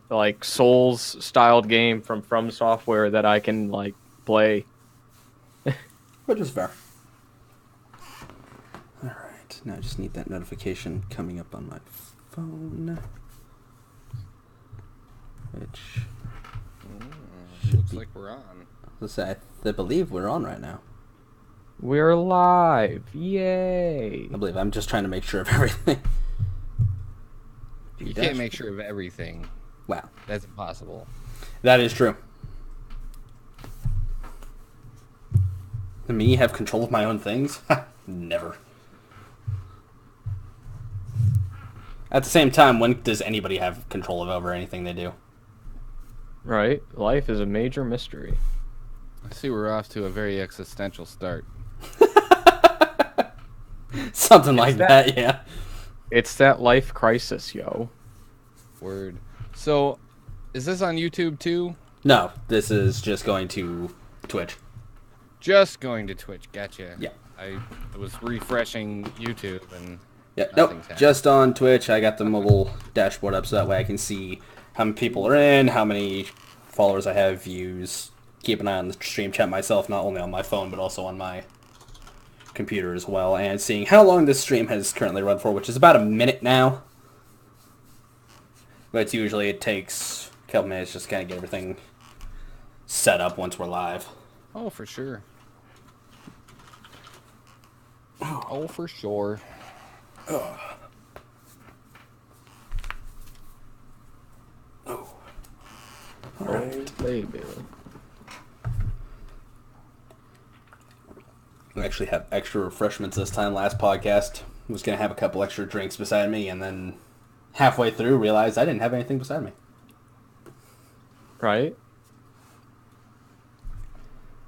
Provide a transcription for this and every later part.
like Souls styled game from Software that I can like play. Which is fair. Alright, now I just need that notification coming up on my phone. Which Looks be... like we're on. I believe we're on right now. We're live. Yay. I believe. I'm just trying to make sure of everything. You can't make sure of everything. Wow. That's impossible. That is true. Me have control of my own things? Never. At the same time, when does anybody have control over anything they do? Right? Life is a major mystery. I see we're off to a very existential start. Something like that, yeah. It's that life crisis, yo. Word. So, is this on YouTube too? No, this is just going to Twitch. Just going to Twitch. Gotcha. Yeah. I was refreshing YouTube and Yeah, nope, nothing's happening. just on Twitch. I got the mobile dashboard up so that way I can see how many people are in, how many followers I have, views. Keep an eye on the stream chat myself, not only on my phone, but also on my computer as well, and seeing how long this stream has currently run for, which is about a minute now. But usually it takes a couple minutes just to kind of get everything set up once we're live. Oh, for sure. Oh, for sure. Alright. Baby. I actually have extra refreshments this time. Last podcast was going to have a couple extra drinks beside me, and then halfway through realized I didn't have anything beside me. Right?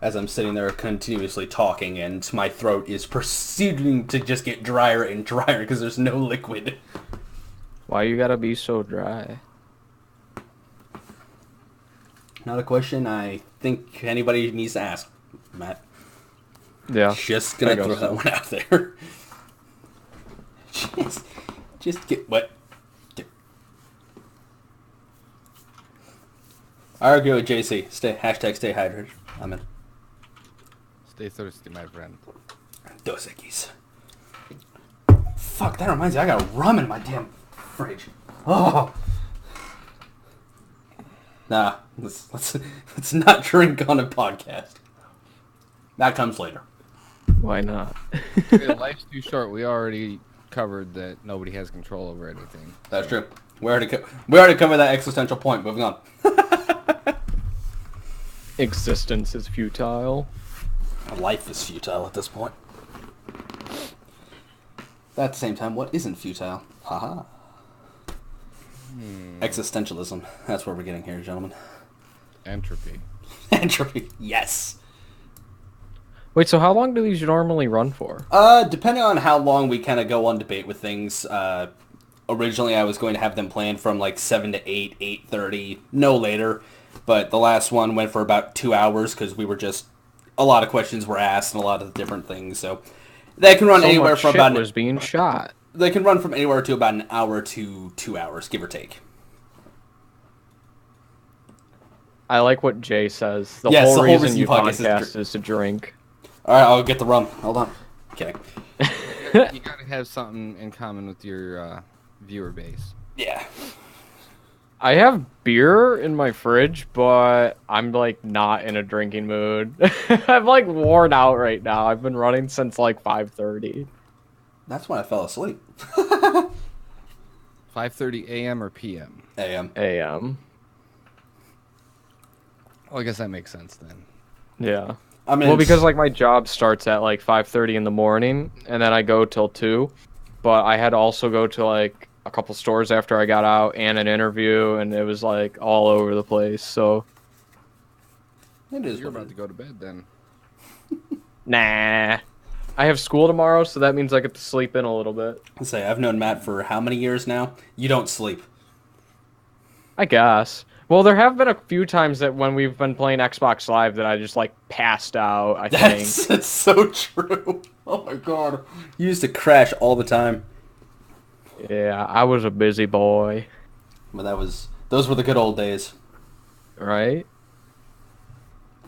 As I'm sitting there continuously talking, and my throat is proceeding to just get drier and drier because there's no liquid. Why you gotta be so dry? Not a question I think anybody needs to ask, Matt. Yeah. Just gonna throw that one out there. just get wet. I agree with JC. Stay hydrated. I'm in. Stay thirsty, my friend. Dos Equis. Fuck, that reminds me, I got rum in my damn fridge. Oh. Nah, let's not drink on a podcast. That comes later. Why not? Life's too short. We already covered that nobody has control over anything. That's true. We already covered that existential point. Moving on. Existence is futile. Life is futile at this point. But at the same time, what isn't futile? Haha. Existentialism. That's where we're getting here, gentlemen. Entropy. Entropy. Yes. Wait, so how long do these normally run for? Depending on how long we kind of go on debate with things. Originally, I was going to have them planned from like 7 to 8, 8:30, no later. But the last one went for about 2 hours because we were just a lot of questions were asked and a lot of different things. So they can run anywhere from about was being shot. They can run from anywhere to about an hour to 2 hours, give or take. I like what Jay says. The whole reason you podcast is to drink. All right, I'll get the rum. Hold on. Kidding. You gotta have something in common with your viewer base. Yeah. I have beer in my fridge, but I'm like not in a drinking mood. I'm like worn out right now. I've been running since like 5:30. That's when I fell asleep. 5:30 a.m. or p.m. A.M. A.M. Well, I guess that makes sense then. Yeah. I mean, well, because like my job starts at like 5:30 in the morning, and then I go till 2. But I had to also go to like a couple stores after I got out and an interview, and it was like all over the place. So it is. You're about to go to bed then. Nah. I have school tomorrow, so that means I get to sleep in a little bit. I'll say, I've known Matt for how many years now? You don't sleep. I guess. Well, there have been a few times that when we've been playing Xbox Live that I just like passed out, I think. That's so true. Oh my god. You used to crash all the time. Yeah, I was a busy boy. But that was Those were the good old days. Right?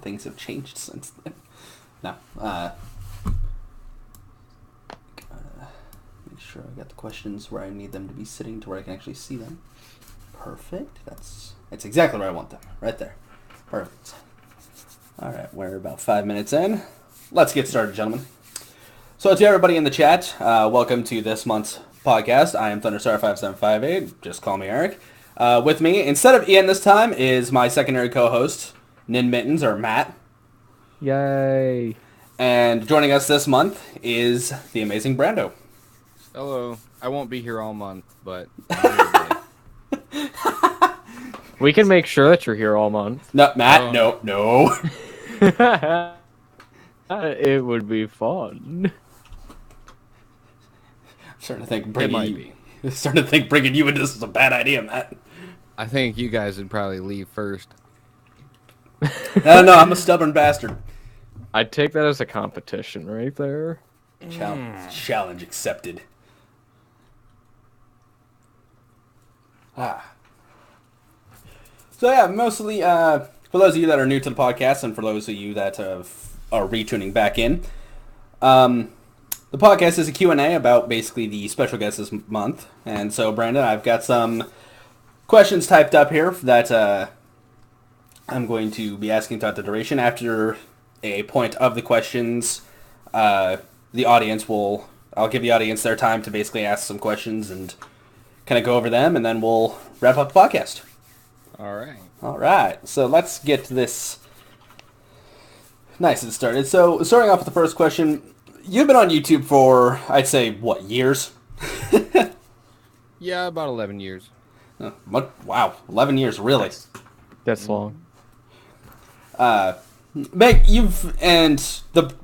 Things have changed since then. No. Make sure I got the questions where I need them to be sitting to where I can actually see them. Perfect. That's exactly where I want them. Right there. Perfect. All right, we're about 5 minutes in. Let's get started, gentlemen. So to everybody in the chat, welcome to this month's podcast. I am Thunderstar5758. Just call me Eric. With me, instead of Ian this time, is my secondary co-host, Nin Mittens, or Matt. Yay. And joining us this month is the amazing Brando. Hello. I won't be here all month, but I'm here today. We can make sure that you're here all month. No, Matt, no. It would be fun. I'm starting to think bringing you into this is a bad idea, Matt. I think you guys would probably leave first. No, I'm a stubborn bastard. I'd take that as a competition right there. Challenge accepted. So yeah, mostly for those of you that are new to the podcast and for those of you that are retuning back in, the podcast is a Q&A about basically the special guest this month. And so, Brandon, I've got some questions typed up here that I'm going to be asking throughout the duration. After a point of the questions, I'll give the audience their time to basically ask some questions and kind of go over them, and then we'll wrap up the podcast. All right. So let's get this nice and started. So starting off with the first question, you've been on YouTube for, I'd say, what, years? Yeah, about 11 years. Wow, 11 years, really? That's long. The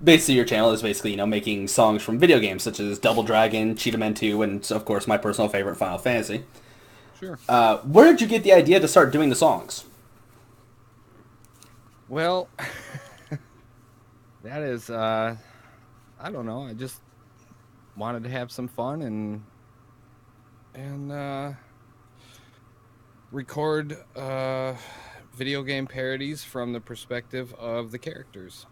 base of your channel is basically, making songs from video games such as Double Dragon, Cheetah Men 2, and of course my personal favorite, Final Fantasy. Sure. Where did you get the idea to start doing the songs? Well, that is, I don't know. I just wanted to have some fun and record video game parodies from the perspective of the characters.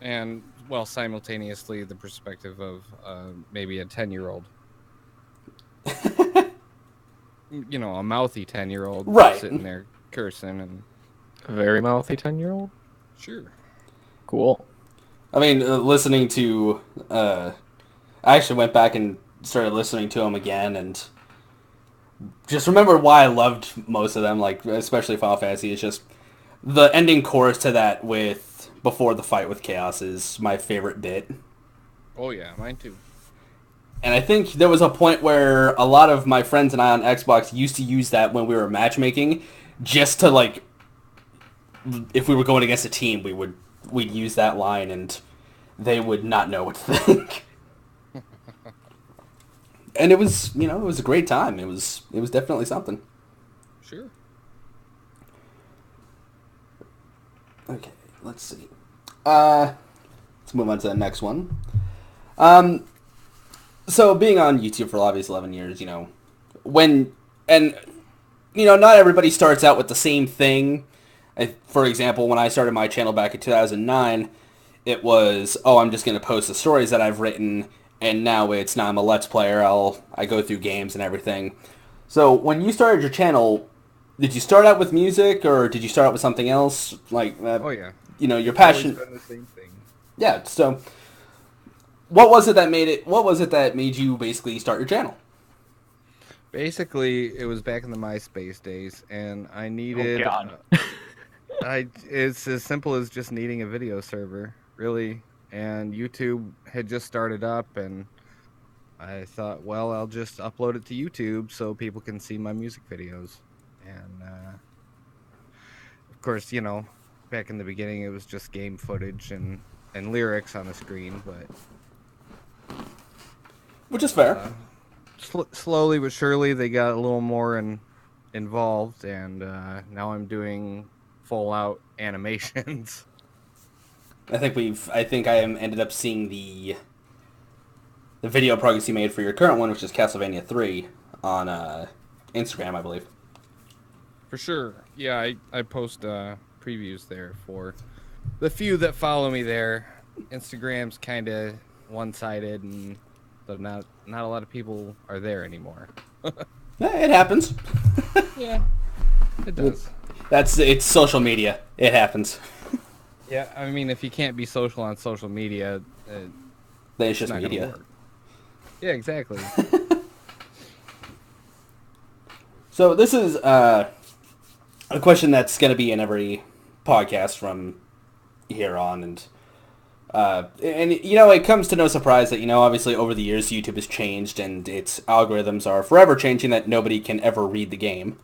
And, well, simultaneously the perspective of maybe a 10-year-old. A mouthy 10-year-old right, sitting there cursing and... A very mouthy 10-year-old? Sure. Cool. I mean, listening to... I actually went back and started listening to them again, and just remember why I loved most of them, like, especially Final Fantasy. It's just the ending chorus to that with Before the Fight with Chaos is my favorite bit. Oh, yeah, mine too. And I think there was a point where a lot of my friends and I on Xbox used to use that when we were matchmaking, just to, like, if we were going against a team, we'd use that line, and they would not know what to think. And it was, it was a great time. It was definitely something. Sure. Okay, let's see. Let's move on to the next one. So being on YouTube for obviously 11 years, not everybody starts out with the same thing. For example, when I started my channel back in 2009, it was, I'm just going to post the stories that I've written, and now I'm a Let's Player. I go through games and everything. So when you started your channel, did you start out with music, or did you start out with something else? Like, oh yeah, your passion. Always been the same thing. Yeah. So, what was it that made you basically start your channel? Basically, it was back in the MySpace days, and I needed. Oh, God. It's as simple as just needing a video server, really. And YouTube had just started up, and I thought, well, I'll just upload it to YouTube so people can see my music videos. And of course, back in the beginning, it was just game footage and lyrics on the screen, but which is fair. Slowly but surely, they got a little more involved, and now I'm doing full-out animations. I think I ended up seeing the video progress you made for your current one, which is Castlevania 3, on Instagram, I believe. For sure. Yeah, I post previews there for the few that follow me there. Instagram's kind of one-sided, and so not a lot of people are there anymore. It happens. Yeah, it does. It's social media. It happens. Yeah, I mean, if you can't be social on social media, Then it's it's just not gonna media. work. Yeah, exactly. So this is a question that's going to be in every podcast from here on, and it comes to no surprise that obviously over the years YouTube has changed and its algorithms are forever changing. That nobody can ever read the game,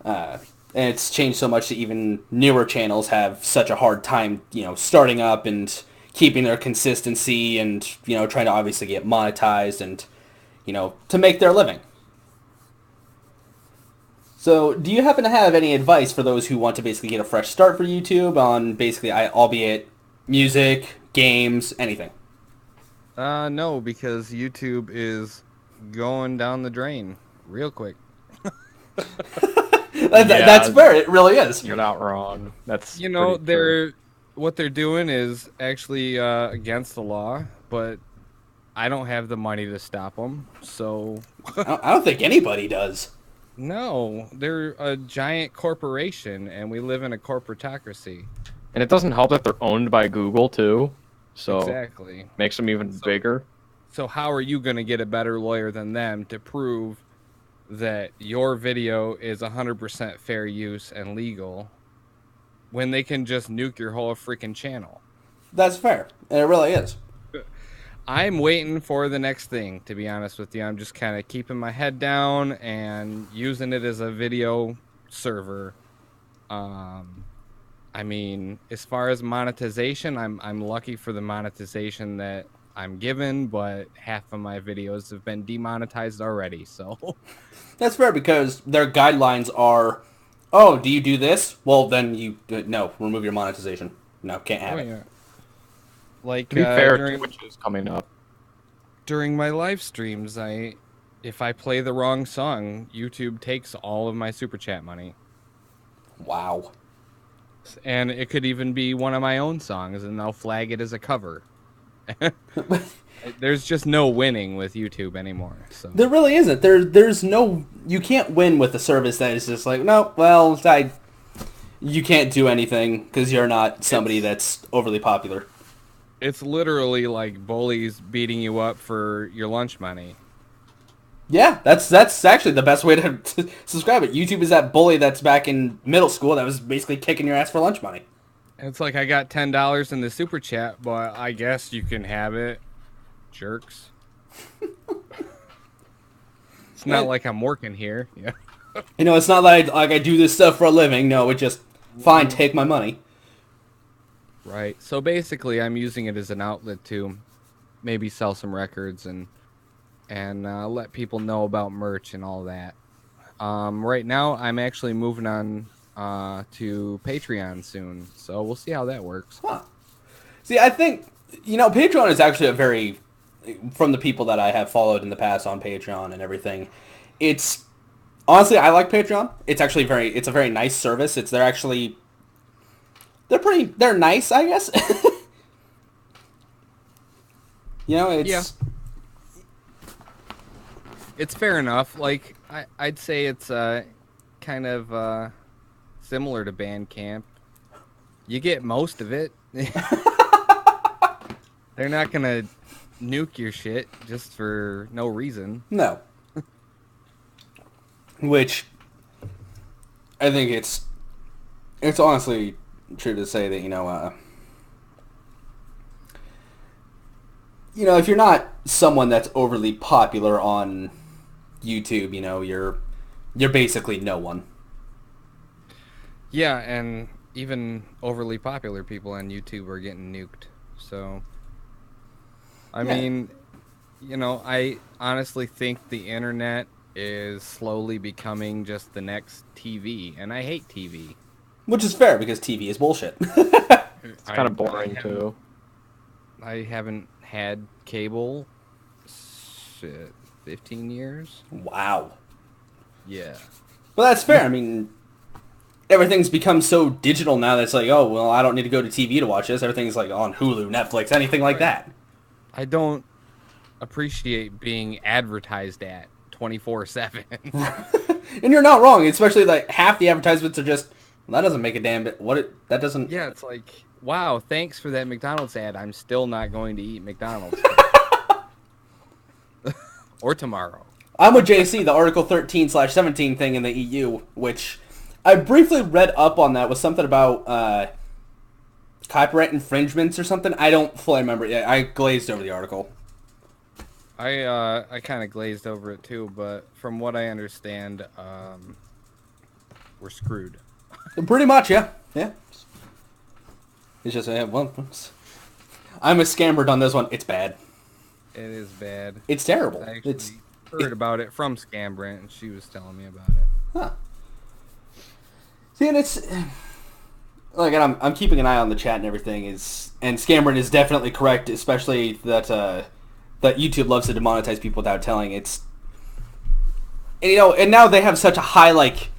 and it's changed so much that even newer channels have such a hard time, starting up and keeping their consistency, and trying to obviously get monetized and to make their living. So, do you happen to have any advice for those who want to basically get a fresh start for YouTube on basically, albeit music, games, anything? No, because YouTube is going down the drain real quick. That's fair. It really is. You're not wrong. That's You know, pretty true. what they're doing is actually against the law, but I don't have the money to stop them. So, I don't think anybody does. no, they're a giant corporation, and we live in a corporatocracy. And it doesn't help that they're owned by Google too, so Exactly. makes them even bigger. So how are you going to get a better lawyer than them to prove that your video is 100% fair use and legal when they can just nuke your whole freaking channel? That's fair. And it really is. I'm waiting for the next thing, to be honest with you. I'm just kind of keeping my head down and using it as a video server. I mean, as far as monetization, I'm lucky for the monetization that I'm given, but half of my videos have been demonetized already, so That's fair because their guidelines are, oh, do you do this? Well, then no, remove your monetization. No, can't have it. yeah. Like To be fair, during Twitch is coming up. my live streams, if I play the wrong song, YouTube takes all of my super chat money. Wow. And it could even be one of my own songs, and they'll flag it as a cover. There's just no winning with YouTube anymore. So There really isn't. There's no. You can't win with a service that is just like, no, well, you can't do anything because you're not somebody that's overly popular. it's literally like bullies beating you up for your lunch money. Yeah, that's actually the best way to subscribe it. YouTube is that bully that's back in middle school that was basically kicking your ass for lunch money. And it's like, I got $10 in the super chat, but I guess you can have it, jerks. It's not like I'm working here. Yeah. It's not like I do this stuff for a living. No, it just fine, take my money. Right. So basically, I'm using it as an outlet to maybe sell some records and let people know about merch and all that. Right now, I'm actually moving on to Patreon soon, so we'll see how that works. Huh. See, I think Patreon is actually a very, from the people that I have followed in the past on Patreon and everything, it's honestly, I like Patreon. It's actually it's a very nice service. They're nice, I guess. It's Yeah. It's fair enough. Like, I'd say it's kind of similar to Bandcamp. You get most of it. They're not gonna nuke your shit just for no reason. No. Which I think it's honestly true to say that if you're not someone that's overly popular on YouTube, you're basically no one. Yeah, and even overly popular people on YouTube are getting nuked. So, I mean, I honestly think the internet is slowly becoming just the next TV, and I hate TV. Which is fair because TV is bullshit. It's kind of boring too. I haven't had cable, 15 years. Wow. Yeah. But that's fair. I mean, everything's become so digital now that it's like, oh, well, I don't need to go to TV to watch this. Everything's like on Hulu, Netflix, anything like that. I don't appreciate being advertised at 24/7. And you're not wrong, especially like half the advertisements are just, well, that doesn't make a damn bit. That doesn't. Yeah, it's like, wow, thanks for that McDonald's ad. I'm still not going to eat McDonald's. Or tomorrow. I'm with JC, the Article 13/17 thing in the EU, which I briefly read up on. That was something about copyright infringements or something. I don't fully remember. Yeah, I glazed over the article. I kind of glazed over it too, but from what I understand, we're screwed. Pretty much, yeah. Yeah. It's just, well, I'm a scammered on this one. It's bad. It is bad. It's terrible. I actually heard about it from Scambrant, and she was telling me about it. Huh. See, and it's like, and I'm keeping an eye on the chat and everything. And Scambrant is definitely correct, especially that that YouTube loves to demonetize people without telling. And and now they have such a high, like,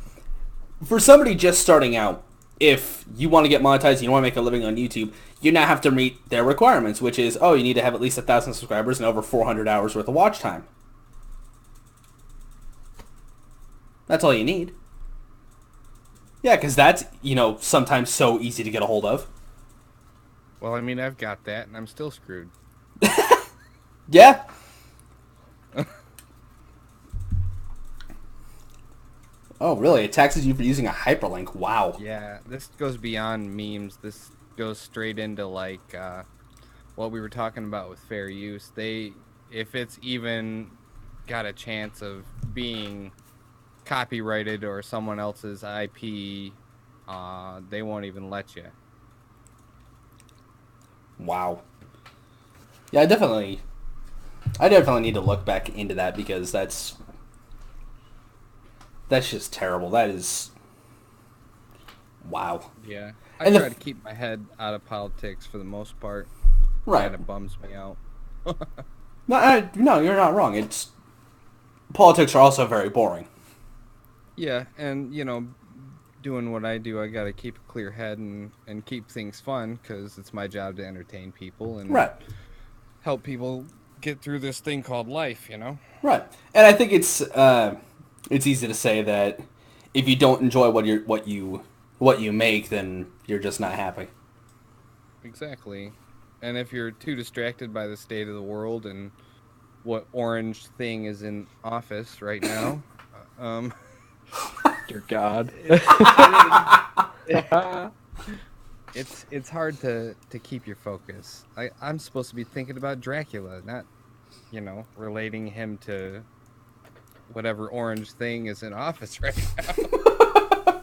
for somebody just starting out, if you want to get monetized and you want to make a living on YouTube, you now have to meet their requirements, which is, oh, you need to have at least 1,000 subscribers and over 400 hours worth of watch time. That's all you need. Yeah, because that's, sometimes so easy to get a hold of. Well, I mean, I've got that, and I'm still screwed. Yeah. Oh, really? It taxes you for using a hyperlink. Wow. Yeah, this goes beyond memes. This goes straight into, like, what we were talking about with fair use. If it's even got a chance of being copyrighted or someone else's IP, they won't even let you. Wow. Yeah, I definitely need to look back into that, because that's just terrible. That is, wow. Yeah, I try to keep my head out of politics for the most part. Right. Kind of bums me out. No, you're not wrong. Politics are also very boring. Yeah, and doing what I do, I got to keep a clear head and keep things fun, because it's my job to entertain people and help people get through this thing called life, Right. And I think it's easy to say that if you don't enjoy what you make, then you're just not happy. Exactly. And if you're too distracted by the state of the world and what orange thing is in office right now, Dear God. It's hard to keep your focus. I'm supposed to be thinking about Dracula, not, relating him to whatever orange thing is in office right now.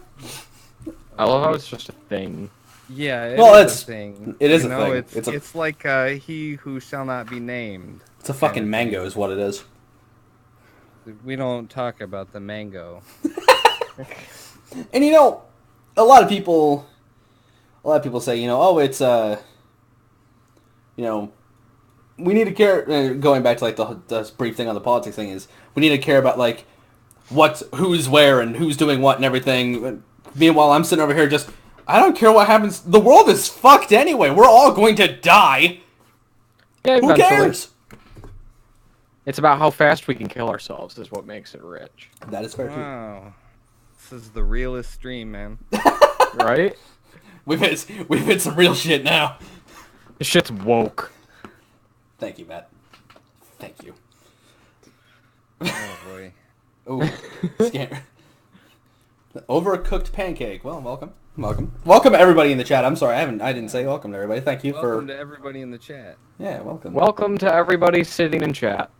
I love how it's just a thing. Yeah, it's a thing. It is a thing. It's like he who shall not be named. It's a fucking mango is what it is. We don't talk about the mango. And a lot of people say, oh, it's we need to care. Going back to like the brief thing on the politics thing, is we need to care about like who's where and who's doing what and everything. Meanwhile, I'm sitting over here just, I don't care what happens. The world is fucked anyway. We're all going to die. Yeah, who cares? It's about how fast we can kill ourselves is what makes it rich. That is fair too. Wow, this is the realest stream, man. Right? We've hit some real shit now. This shit's woke. Thank you, Matt. Thank you. Oh boy. Oh, scared. Overcooked pancake. Well, welcome everybody in the chat. I'm sorry, I didn't say welcome to everybody. Thank you welcome to everybody in the chat. Yeah, welcome. Welcome to everybody sitting in chat.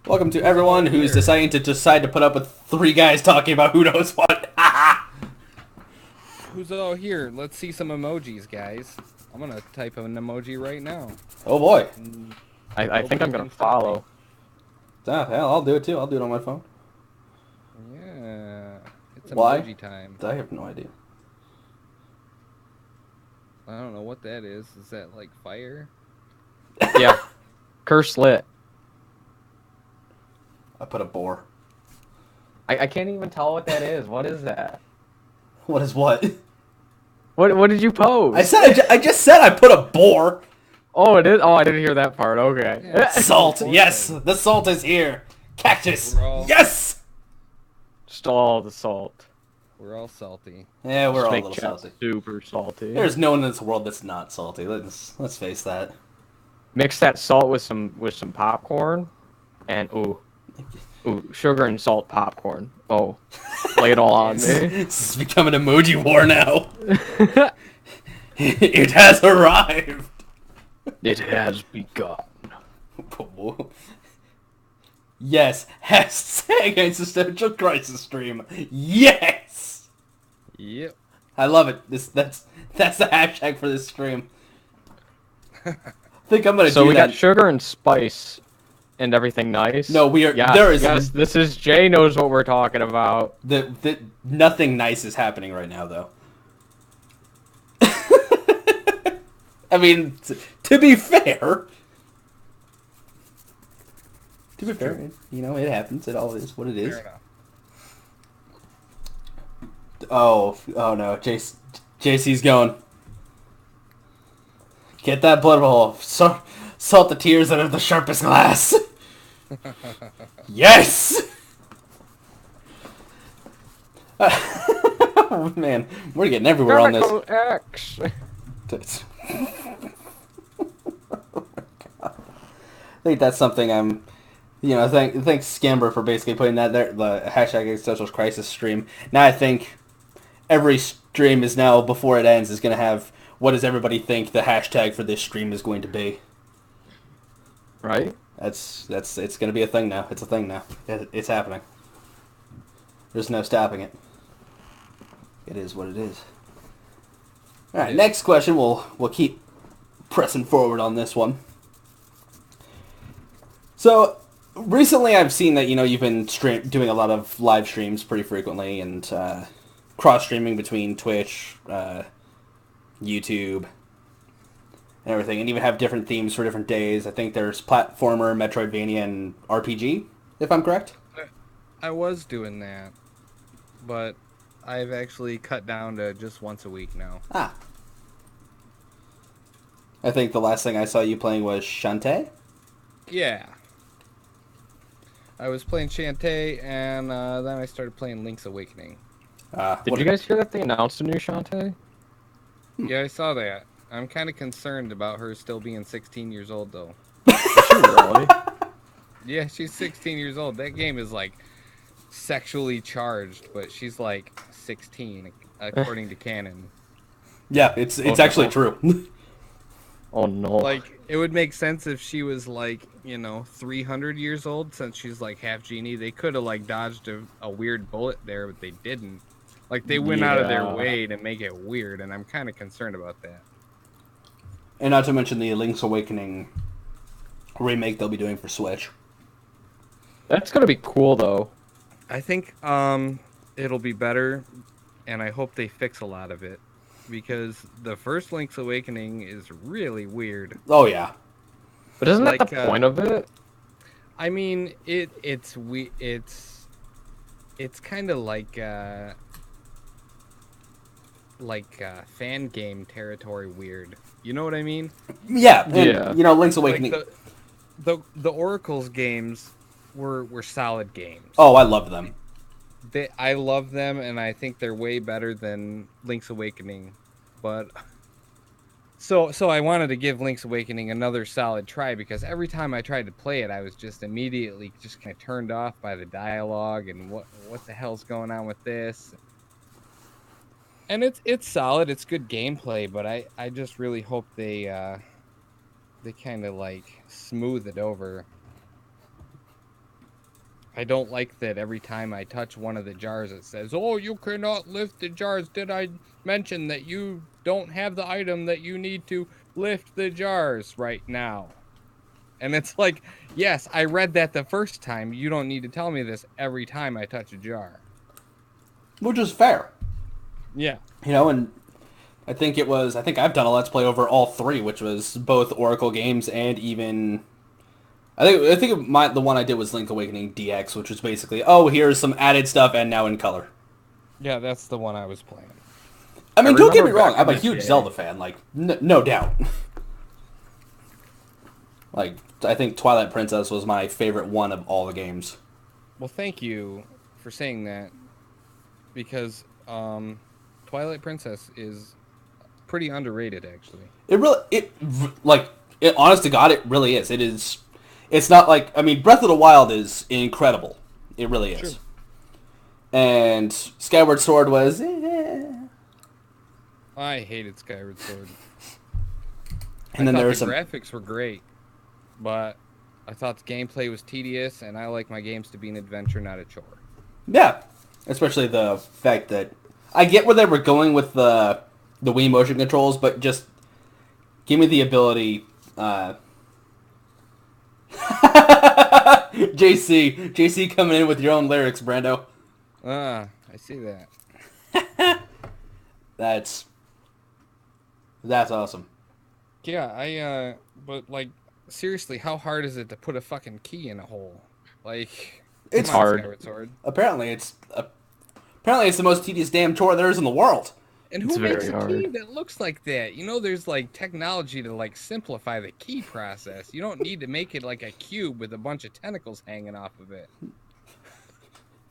Welcome to everyone who's deciding to put up with three guys talking about who knows what. Who's all here? Let's see some emojis, guys. I'm gonna type an emoji right now. Oh boy. I think I'm gonna follow. Hell, I'll do it too. I'll do it on my phone. Yeah. It's Why? emoji time. I have no idea. I don't know what that is. Is that like fire? Yeah. Curse lit. I put a boar. I can't even tell what that is. What is that? What is what? What did you post? I just said I put a boar. Oh, it is. Oh, I didn't hear that part. Okay. Yeah. Salt. Boar Yes, thing. the salt is here. Cactus. We're all- Yes. Just all the salt. We're all salty. Yeah, we're Just all a make little Chet salty. super salty. There's no one in this world that's not salty. Let's face that. Mix that salt with some popcorn, and ooh, sugar and salt popcorn. Oh, lay it all on me. This is becoming an emoji war now. It has arrived. It has begun. Yes, hashtag existential crisis stream. Yes, Yep. I love it. That's the hashtag for this stream. I think I'm gonna So do we that. got sugar and spice and everything nice. No, we are. Yes, There is yes. This is Jay knows what we're talking about. nothing nice is happening right now, though. I mean, to be fair, you know, it happens. It all is what it is. Fair enough. Oh no, JC's going. Get that blood bowl. Salt the tears out of the sharpest glass. Yes. Oh, man, we're getting everywhere on this. Chemical X. I think that's something thanks Scamber for basically putting that there, the hashtag existential crisis stream. Now I think every stream is now, before it ends, is going to have, what does everybody think the hashtag for this stream is going to be? Right? It's going to be a thing now. It's a thing now. It's happening. There's no stopping it. It is what it is. All right, next question. We'll keep pressing forward on this one. So recently, I've seen that you've been doing a lot of live streams pretty frequently, and cross streaming between Twitch, YouTube, and everything, and even have different themes for different days. I think there's platformer, Metroidvania, and RPG, if I'm correct. I was doing that, but I've actually cut down to just once a week now. Ah. I think the last thing I saw you playing was Shantae. Yeah. I was playing Shantae, and then I started playing Link's Awakening. Did you guys hear that they announced a new Shantae? Yeah, I saw that. I'm kind of concerned about her still being 16 years old, though. Really? Yeah, she's 16 years old. That game is, like, sexually charged, but she's, like, 16, according to canon. Yeah, it's actually true. Oh no. Like, it would make sense if she was, like, 300 years old, since she's, like, half genie. They could have, like, dodged a weird bullet there, but they didn't. Like, they went out of their way to make it weird, and I'm kind of concerned about that. And not to mention the Link's Awakening remake they'll be doing for Switch. That's gonna be cool though. I think it'll be better, and I hope they fix a lot of it, because the first Link's Awakening is really weird. Oh yeah. But isn't that Like, the point of it? I mean, it's kind of like fan game territory weird. You know what I mean? Yeah, and, Yeah. Link's Awakening. Like the Oracle's games were solid games. Oh, I love them. I love them, and I think they're way better than Link's Awakening. But so I wanted to give Link's Awakening another solid try, because every time I tried to play it, I was just immediately just kind of turned off by the dialogue and what the hell's going on with this. And it's solid, it's good gameplay, but I just really hope they kind of like smooth it over. I don't like that every time I touch one of the jars it says, "Oh, you cannot lift the jars. Did I mention that you don't have the item that you need to lift the jars right now?" And it's like, yes, I read that the first time. You don't need to tell me this every time I touch a jar. Which is fair. Yeah. And I think I've done a Let's Play over all three, which was both Oracle games and even I think the one I did was Link Awakening DX, which was basically, oh, here's some added stuff and now in color. Yeah, that's the one I was playing. I mean, I don't get me remember wrong, back I'm in a the huge day. Zelda fan, like no doubt. Like I think Twilight Princess was my favorite one of all the games. Well, thank you for saying that because Twilight Princess is pretty underrated, actually. It really, like, honest to God, it really is. It is. It's not like, I mean, Breath of the Wild is incredible. It really Sure. is. And Skyward Sword was. I hated Skyward Sword. And I then thought there the are some. graphics were great, but I thought the gameplay was tedious, and I like my games to be an adventure, not a chore. Yeah, especially the fact that I get where they were going with the Wii motion controls, but just give me the ability. JC coming in with your own lyrics, Brando. Ah, I see that. That's awesome. Yeah, but like, seriously, how hard is it to put a fucking key in a hole? Like, It's come on, hard. Skyward Sword. Apparently it's the most tedious damn chore there is in the world. And It's who makes very a key hard. that looks like that? You know, there's like technology to like simplify the key process. You don't need to make it like a cube with a bunch of tentacles hanging off of it.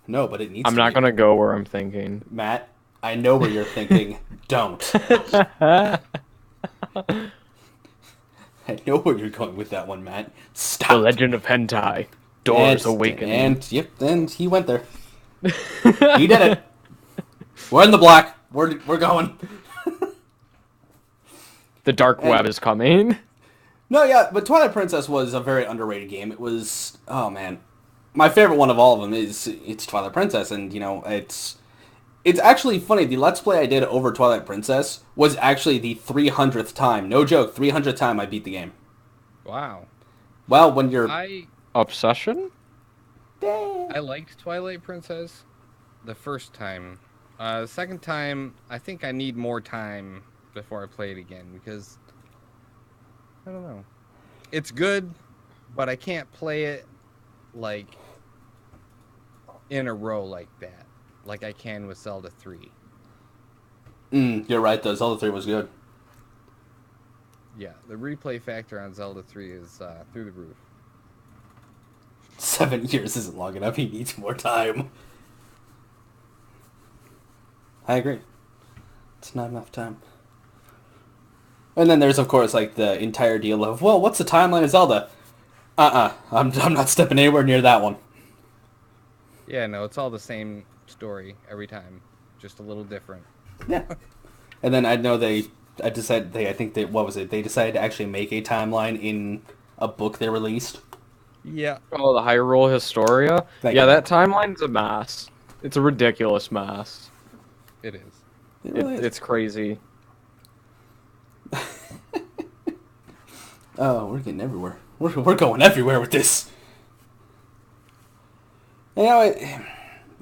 No, but it needs I'm to not be. gonna go where I'm thinking. Matt, I know where you're thinking. Don't. The I know where you're going with that one, Matt. Stop. Legend of Hentai. Doors Awakening. And yep, and he went there. He did it. We're in the black. We're going. The dark web is coming. No, yeah, but Twilight Princess was a very underrated game. It was, oh man, my favorite one of all of them is it's Twilight Princess, and you know it's actually funny. The Let's Play I did over Twilight Princess was actually the 300th time. No joke, 300th time I beat the game. Wow. Well, when you're Obsession? I liked Twilight Princess the first time. The second time, I think I need more time before I play it again because I don't know. It's good, but I can't play it like in a row like that, like I can with Zelda 3. you're right though. Zelda 3 was good. Yeah, the replay factor on Zelda 3 is through the roof. 7 years isn't long enough. He needs more time. I agree. It's not enough time. And then there's, of course, like the entire deal of, well, what's the timeline of Zelda? I'm not stepping anywhere near that one. Yeah, no, it's all the same story every time, just a little different. Yeah. And then I know I think what was it? They decided to actually make a timeline in a book they released. Yeah. Oh, the Hyrule Historia? Thank Yeah, you. that timeline's a mess. It's a ridiculous mess. It is. It really is. It's crazy. Oh, we're getting everywhere. We're going everywhere with this. You know,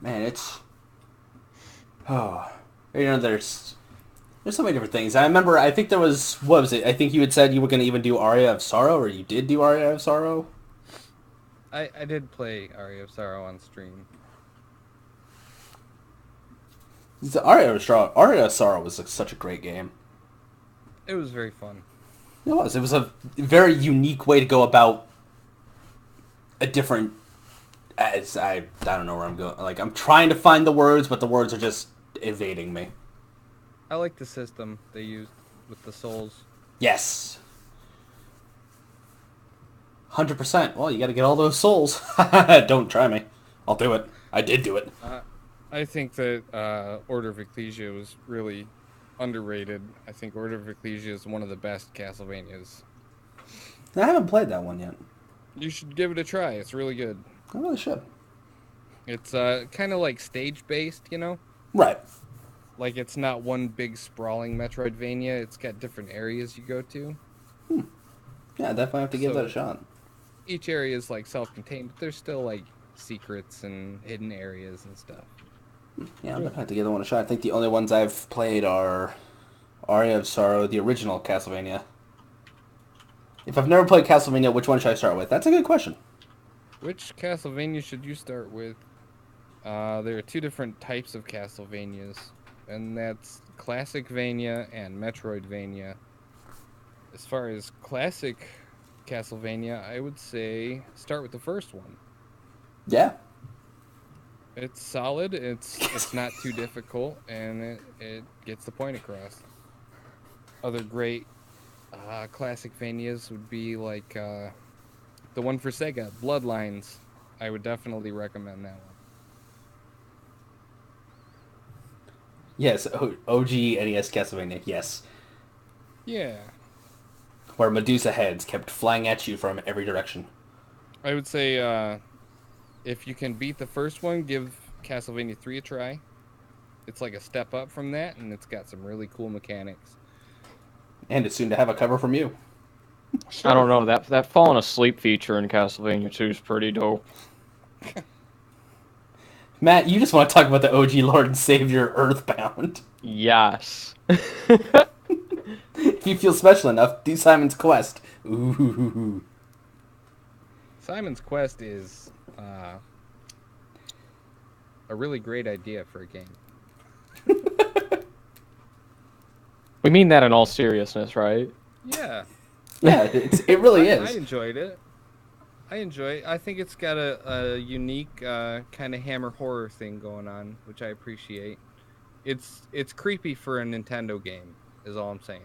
it's there's so many different things. I remember. I think there was what was it? I think you had said you were going to even do Aria of Sorrow, or you did do Aria of Sorrow. I did play Aria of Sorrow on stream. The Aria of Sorrow was such a great game. It was very fun. It was. It was a very unique way to go about a different. I don't know where I'm going. Like I'm trying to find the words, but the words are just evading me. I like the system they used with the souls. Yes. 100%. Well, you got to get all those souls. Don't try me. I'll do it. I did do it. I think that Order of Ecclesia was really underrated. I think Order of Ecclesia is one of the best Castlevanias. I haven't played that one yet. You should give it a try. It's really good. I really should. It's kind of like stage-based, you know? Right. Like, it's not one big sprawling Metroidvania. It's got different areas you go to. Yeah, definitely have to give So- that a shot. Each area is, like, self-contained, but there's still, like, secrets and hidden areas and stuff. Yeah, I'll definitely have to give that one a shot. I think the only ones I've played are Aria of Sorrow, the original Castlevania. If I've never played Castlevania, which one should I start with? That's a good question. Which Castlevania should you start with? There are two different types of Castlevanias, and that's Classicvania and Metroidvania. As far as classic Castlevania, I would say start with the first one. Yeah. It's solid. It's not too difficult, and it gets the point across. Other great classic Vanias would be like the one for Sega, Bloodlines. I would definitely recommend that one. Yes, OG NES Castlevania, yes. Yeah, Where Medusa heads kept flying at you from every direction. I would say if you can beat the first one, give Castlevania 3 a try. It's like a step up from that, and it's got some really cool mechanics. And it's soon to have a cover from you. I don't know, that falling asleep feature in Castlevania 2 is pretty dope. Matt, you just want to talk about the OG Lord and Savior Earthbound. Yes. If you feel special enough, do Simon's Quest. Ooh. Simon's Quest is a really great idea for a game. We mean that in all seriousness, right? Yeah. Yeah, it really is. I enjoyed it. I think it's got a unique kind of Hammer horror thing going on, which I appreciate. It's creepy for a Nintendo game, is all I'm saying.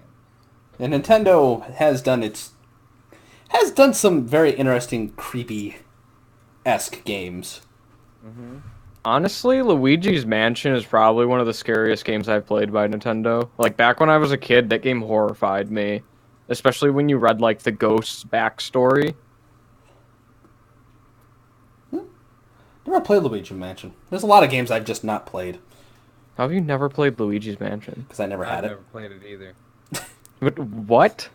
And Nintendo has done some very interesting creepy-esque games. Mm-hmm. Honestly, Luigi's Mansion is probably one of the scariest games I've played by Nintendo. Like, back when I was a kid, that game horrified me. Especially when you read, like, the ghost's backstory. Never played Luigi Mansion. There's a lot of games I've just not played. How have you never played Luigi's Mansion? Because I never had I've it. never played it either. But what?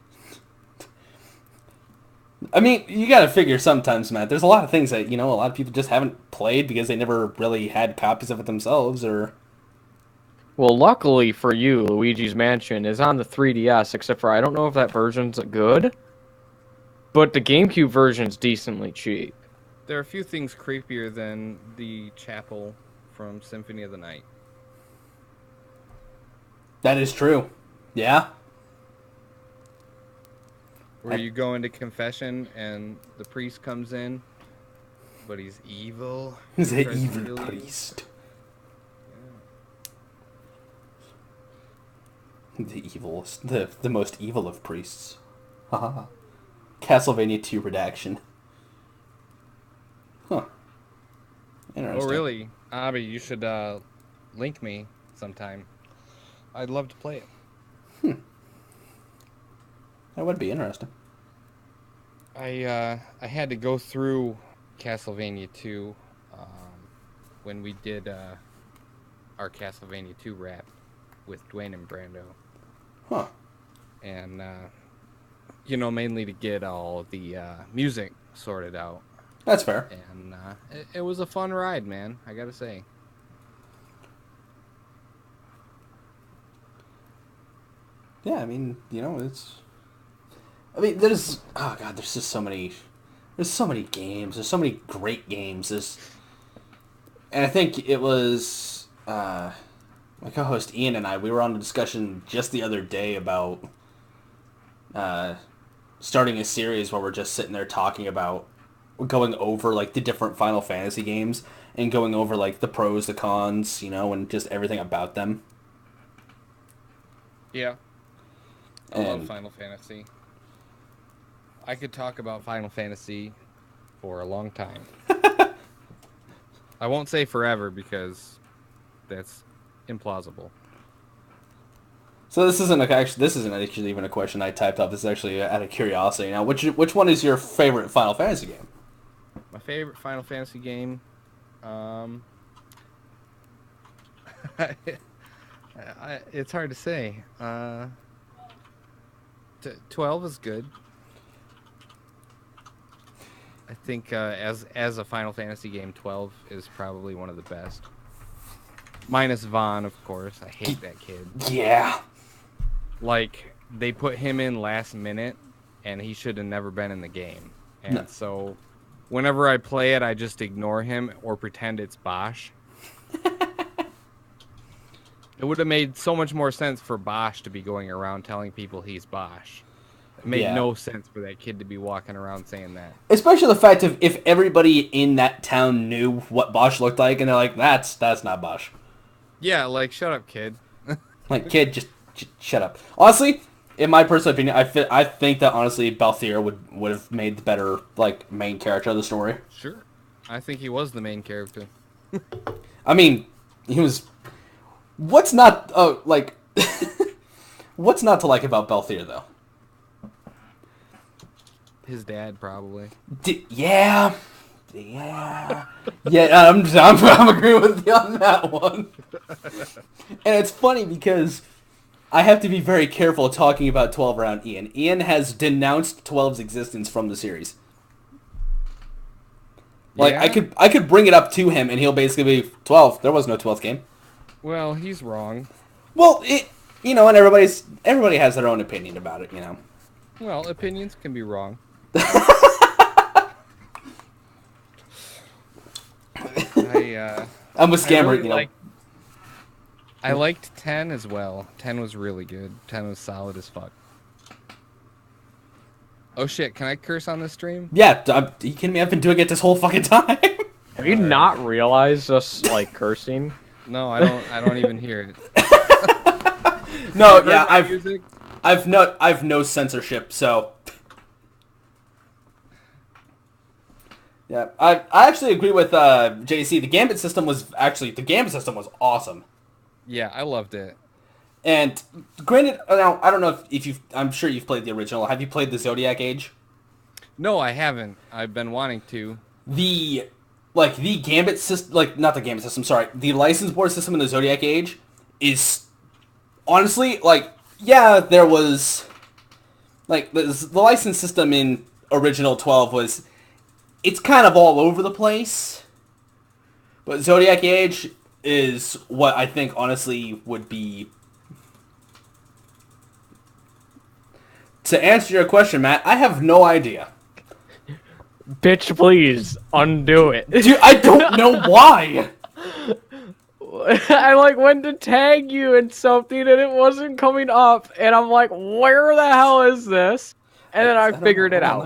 I mean, you gotta figure sometimes, Matt. There's a lot of things that, a lot of people just haven't played because they never really had copies of it themselves, or... Well, luckily for you, Luigi's Mansion is on the 3DS, except for I don't know if that version's good, but the GameCube version's decently cheap. There are a few things creepier than the chapel from Symphony of the Night. That is true. Yeah? Where you go into confession and the priest comes in, but he's evil. He's an Tries to evil kill you. priest. The evilest. The most evil of priests. Haha. Castlevania 2 redaction. Huh. Interesting. Oh, really? Abby, you should link me sometime. I'd love to play it. That would be interesting. I had to go through Castlevania 2 when we did our Castlevania 2 rap with Dwayne and Brando. Huh. And, mainly to get all the music sorted out. That's fair. And it was a fun ride, man, I gotta say. Yeah, I mean, it's... I mean, there's... Oh, God, there's just so many... There's so many games. There's so many great games. And I think it was... my co-host Ian and I, we were on a discussion just the other day about starting a series where we're just sitting there talking about... going over, like, the different Final Fantasy games and going over, like, the pros, the cons, and just everything about them. Yeah. I love Final Fantasy. I could talk about Final Fantasy for a long time. I won't say forever because that's implausible. So this isn't actually even a question I typed up. This is actually out of curiosity. Now, which one is your favorite Final Fantasy game? My favorite Final Fantasy game, it's hard to say. 12 is good. I think as a Final Fantasy game, 12 is probably one of the best. Minus Vaughn, of course. I hate that kid. Yeah. Like, they put him in last minute and he should have never been in the game. And so, whenever I play it, I just ignore him or pretend it's Bosch. It would have made so much more sense for Bosch to be going around telling people he's Bosch. It made no sense for that kid to be walking around saying that. Especially the fact of if everybody in that town knew what Bosch looked like, and they're like, that's not Bosch. Yeah, like, shut up, kid. Like, kid, just shut up. Honestly, in my personal opinion, I think that, honestly, Balthier would have made the better, like, main character of the story. Sure. I think he was the main character. I mean, he was... What's not, like... What's not to like about Balthier, though? His dad, probably. Yeah. Yeah, I'm agreeing with you on that one. And it's funny because I have to be very careful talking about 12 around Ian. Ian has denounced 12's existence from the series. Like, yeah? I could bring it up to him, and he'll basically be 12. There was no 12th game. Well, he's wrong. Well, and everybody has their own opinion about it, you know. Well, opinions can be wrong. I'm with Scammer, really, you know. I liked 10 as well. 10 was really good. 10 was solid as fuck. Oh shit, can I curse on this stream? Yeah, are you kidding me? I've been doing it this whole fucking time. Have you not realized us, like, cursing? No, I don't even hear it. No, yeah, I've no censorship, so... Yeah, I actually agree with JC. The Gambit system was awesome. Yeah, I loved it. And granted, now I don't know if you've. I'm sure you've played the original. Have you played the Zodiac Age? No, I haven't. I've been wanting to. The Gambit system, not the Gambit system. Sorry, the license board system in the Zodiac Age is honestly there was the license system in original 12 was. It's kind of all over the place, but Zodiac Age is what I think honestly would be... To answer your question, Matt, I have no idea. Bitch, please, undo it. Dude, I don't know why! I, went to tag you in something and it wasn't coming up, and I'm like, where the hell is this? And then I figured it out.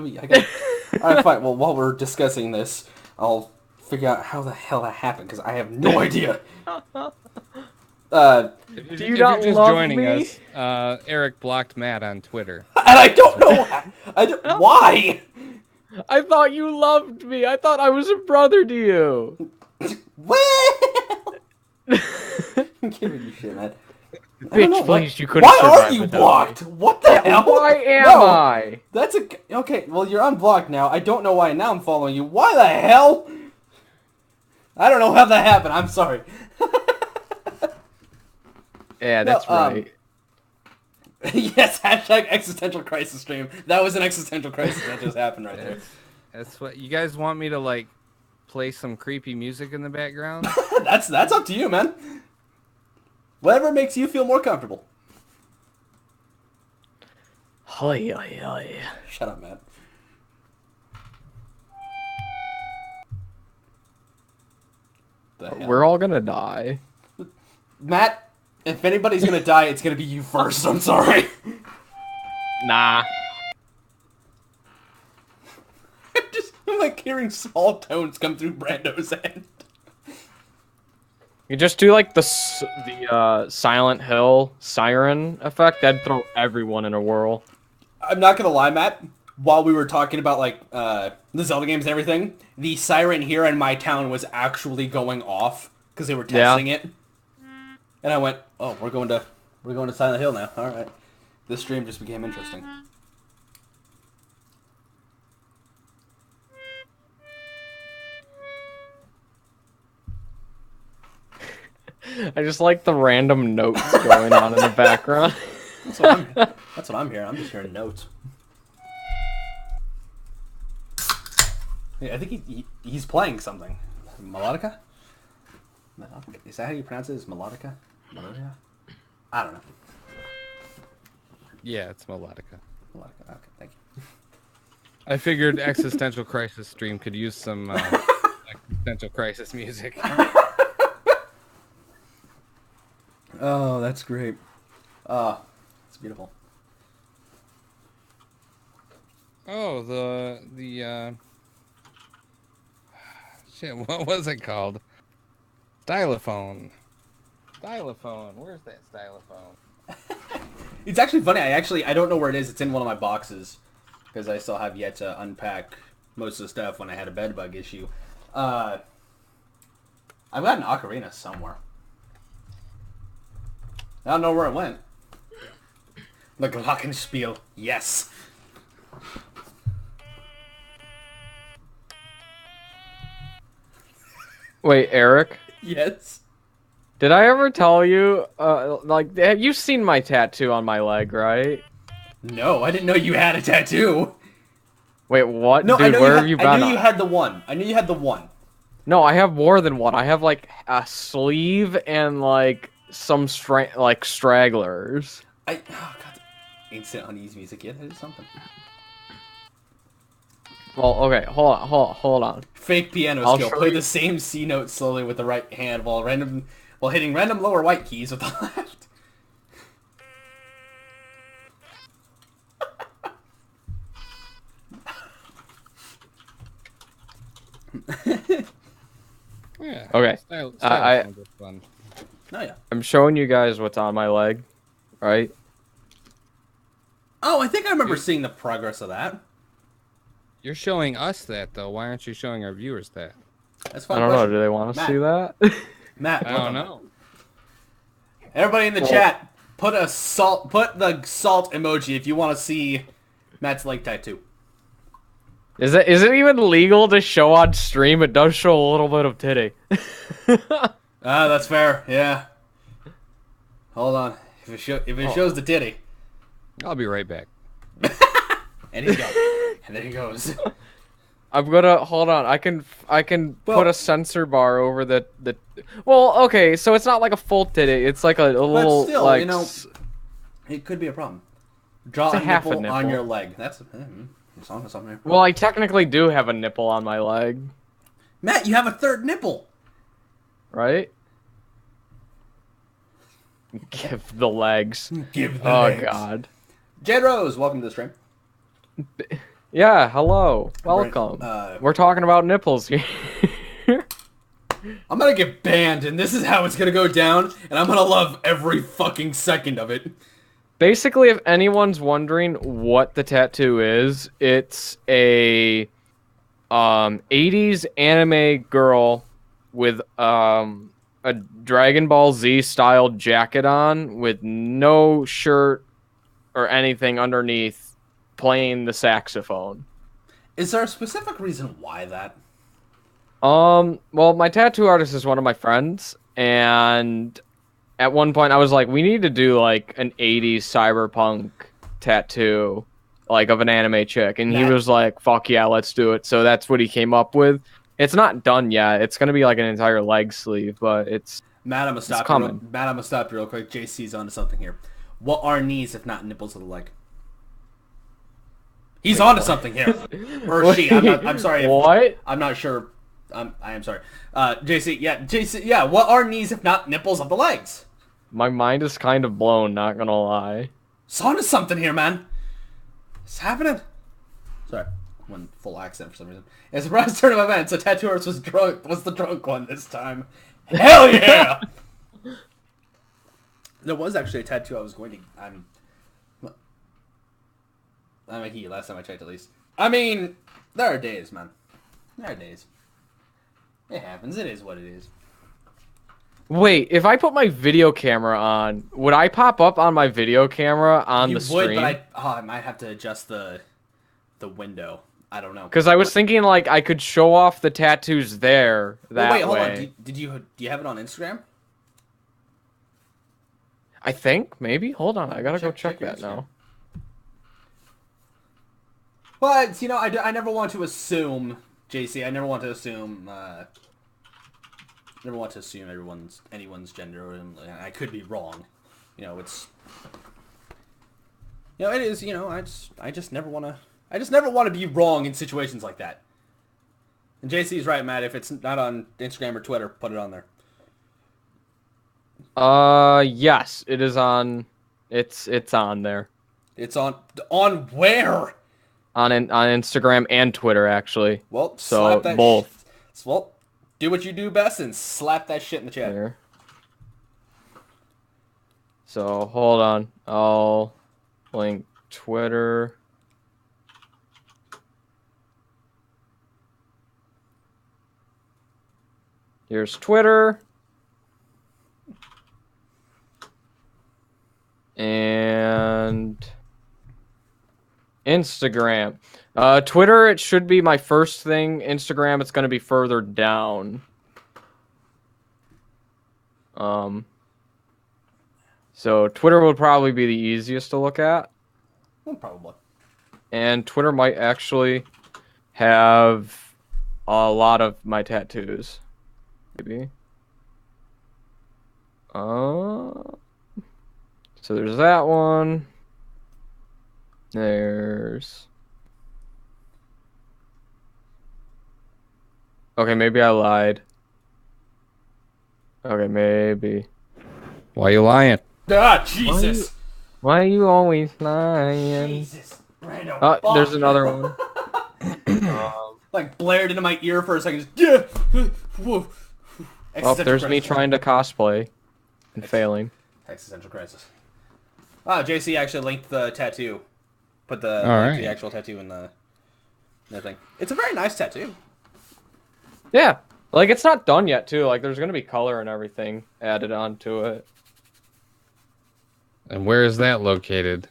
Alright, fine. Well, while we're discussing this, I'll figure out how the hell that happened, because I have no idea. If you're just love joining me? us, Eric blocked Matt on Twitter. And I don't know why! I thought you loved me. I thought I was a brother to you. Well! I'm giving you shit, man. Bitch, please, you couldn't Why survive are you without blocked? me. What the hell? Why am I? That's okay. Well, you're unblocked now. I don't know why. Now I'm following you. Why the hell? I don't know how that happened. I'm sorry. Yeah, that's right. Yes, hashtag existential crisis stream. That was an existential crisis that just happened right there. That's what you guys want me to play some creepy music in the background. That's up to you, man. Whatever makes you feel more comfortable. Hi, hi, hi. Shut up, Matt. We're all gonna die. Matt, if anybody's gonna die, it's gonna be you first. I'm sorry. Nah. I'm hearing small tones come through Brando's end. You just do the Silent Hill siren effect. That'd throw everyone in a whirl. I'm not gonna lie, Matt. While we were talking about the Zelda games and everything, the siren here in my town was actually going off because they were testing it. And I went, "Oh, we're going to Silent Hill now. All right." This stream just became interesting. I just like the random notes going on in the background. That's what I'm hearing. I'm just hearing notes. Yeah, I think he's playing something. Melodica? Is that how you pronounce it? Is Melodica? Melodica? I don't know. Yeah, it's melodica. Okay, thank you. I figured Existential Crisis stream could use some Existential Crisis music. Oh, that's great. It's beautiful. Oh, the shit. What was it called? Stylophone. Stylophone. Where's that stylophone? It's actually funny. I don't know where it is. It's in one of my boxes because I still have yet to unpack most of the stuff when I had a bed bug issue. I've got an ocarina somewhere. I don't know where it went. The Glockenspiel. Yes. Wait, Eric? Yes. Did I ever tell you, like, have you seen my tattoo on my leg, right? No, I didn't know you had a tattoo. Wait, what? No, Dude, where have you been? I knew you had the one. I knew you had the one. No, I have more than one. I have, like, a sleeve and, like, some stragglers. Oh, God. Instant uneasy music. Yeah, that is something. Well, okay, hold on. Fake piano I'll skill. show Play you. the same C note slowly with the right hand while hitting random lower right keys with the left. Yeah. Okay. Stylophone was fun. Oh yeah. I'm showing you guys what's on my leg, right? Oh, I think I remember seeing the progress of that. You're showing us that though. Why aren't you showing our viewers that? That's I fine. don't know. Do they want to Matt. see that? Matt, I look don't on know. that. Everybody in the chat, put the salt emoji if you want to see Matt's leg tattoo. Is it even legal to show on stream? It does show a little bit of titty. Ah, that's fair. Yeah. Hold on. If it shows the titty, I'll be right back. and he's gone. And there he goes. I'm gonna hold on. I can Well- put a sensor bar over the. Well, okay, so it's not like a full titty. It's like a little still, like. you know, it could be a problem. Draw It's a a half a nipple on nipple. your leg. That's it's on to something here. Well, I technically do have a nipple on my leg, Matt, you have a third nipple. right? Give the legs. Give the Oh legs. God. Jed Rose, welcome to the stream. Yeah. Hello. Welcome. We're talking about nipples here. I'm gonna get banned, and this is how it's gonna go down, and I'm gonna love every fucking second of it. Basically, if anyone's wondering what the tattoo is, it's a 80s anime girl with a Dragon Ball Z style jacket on with no shirt or anything underneath, playing the saxophone. Is there a specific reason why that? Well, my tattoo artist is one of my friends, and at one point I was like, we need to do like an 80s cyberpunk tattoo, like of an anime chick, and he That- was like, fuck yeah, let's do it. So that's what he came up with. It's not done yet. It's gonna be like an entire leg sleeve, but it's Matt, I'm gonna stop you. coming. Matt, I'm gonna stop you real quick. JC's onto something here. What are knees if not nipples of the leg? He's onto something here. Or she. I'm sorry. What? I'm not sure. I am sorry. JC. Yeah. What are knees if not nipples of the legs? My mind is kind of blown, not gonna lie. It's onto something here, man. It's happening. Sorry. One full accent for some reason. In a surprise turn of events, a tattoo artist was the drunk one this time. Hell yeah! There was actually a tattoo I was going to. I'm a he. Last time I checked, at least. I mean, there are days, man. There are days. It happens. It is what it is. Wait, if I put my video camera on, would I pop up on my video camera on You the would, stream? but I might have to adjust the window. I don't know. Because I was thinking like I could show off the tattoos there that Wait, hold way. on. Do you have it on Instagram? I think maybe. Hold on, I gotta go Check check your that Instagram. now. But you know, I never want to assume, JC. I never want to assume. Never want to assume anyone's gender, and I could be wrong. You know, it's. You know, it is. You know, I just never want to. I just never want to be wrong in situations like that. And JC's right, Matt. If it's not on Instagram or Twitter, put it on there. Yes, it is on. It's on there. It's on where? On Instagram and Twitter, actually. Well, so slap that both. Well, do what you do best and slap that shit in the chat. There. So hold on, I'll link Twitter. Here's Twitter. And Instagram. Twitter, it should be my first thing. Instagram, it's going to be further down. So Twitter would probably be the easiest to look at. Well, probably. And Twitter might actually have a lot of my tattoos. Maybe. So there's that one. There's... Okay, maybe I lied. Okay, maybe. Why you lying? Ah, Jesus! Why are you always lying? Jesus. Random Oh, there's another one. Like blared into my ear for a second. Just, yeah. Whoa. Oh, there's me trying to cosplay and failing. Existential crisis. Oh, JC actually linked the tattoo. Put the, the actual tattoo in the thing. It's a very nice tattoo. Yeah. Like, it's not done yet, too. Like, there's going to be color and everything added onto it. And where is that located?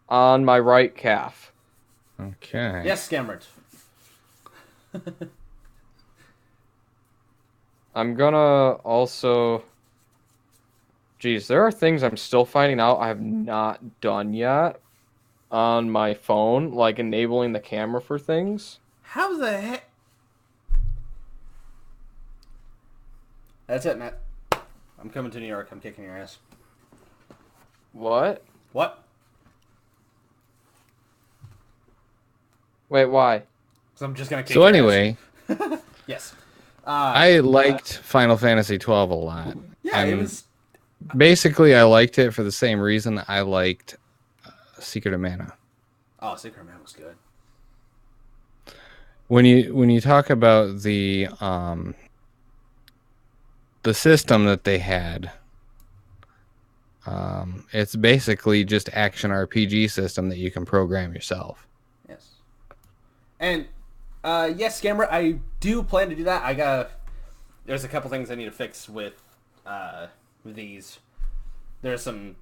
On my right calf. Okay. Yes, Scammert. I'm gonna also... Geez, there are things I'm still finding out I have not done yet on my phone, like enabling the camera for things. How the heck? That's it, Matt. I'm coming to New York. I'm kicking your ass. What? What? Wait, why? Because I'm just gonna kick So your anyway, ass. Yes. I liked Final Fantasy XII a lot. Yeah, it was... Basically, I liked it for the same reason I liked Secret of Mana. Oh, Secret of Mana was good. When you talk about the system that they had, it's basically just action RPG system that you can program yourself. Yes. And yes, Scammer, I do plan to do that. There's a couple things I need to fix with these. There's some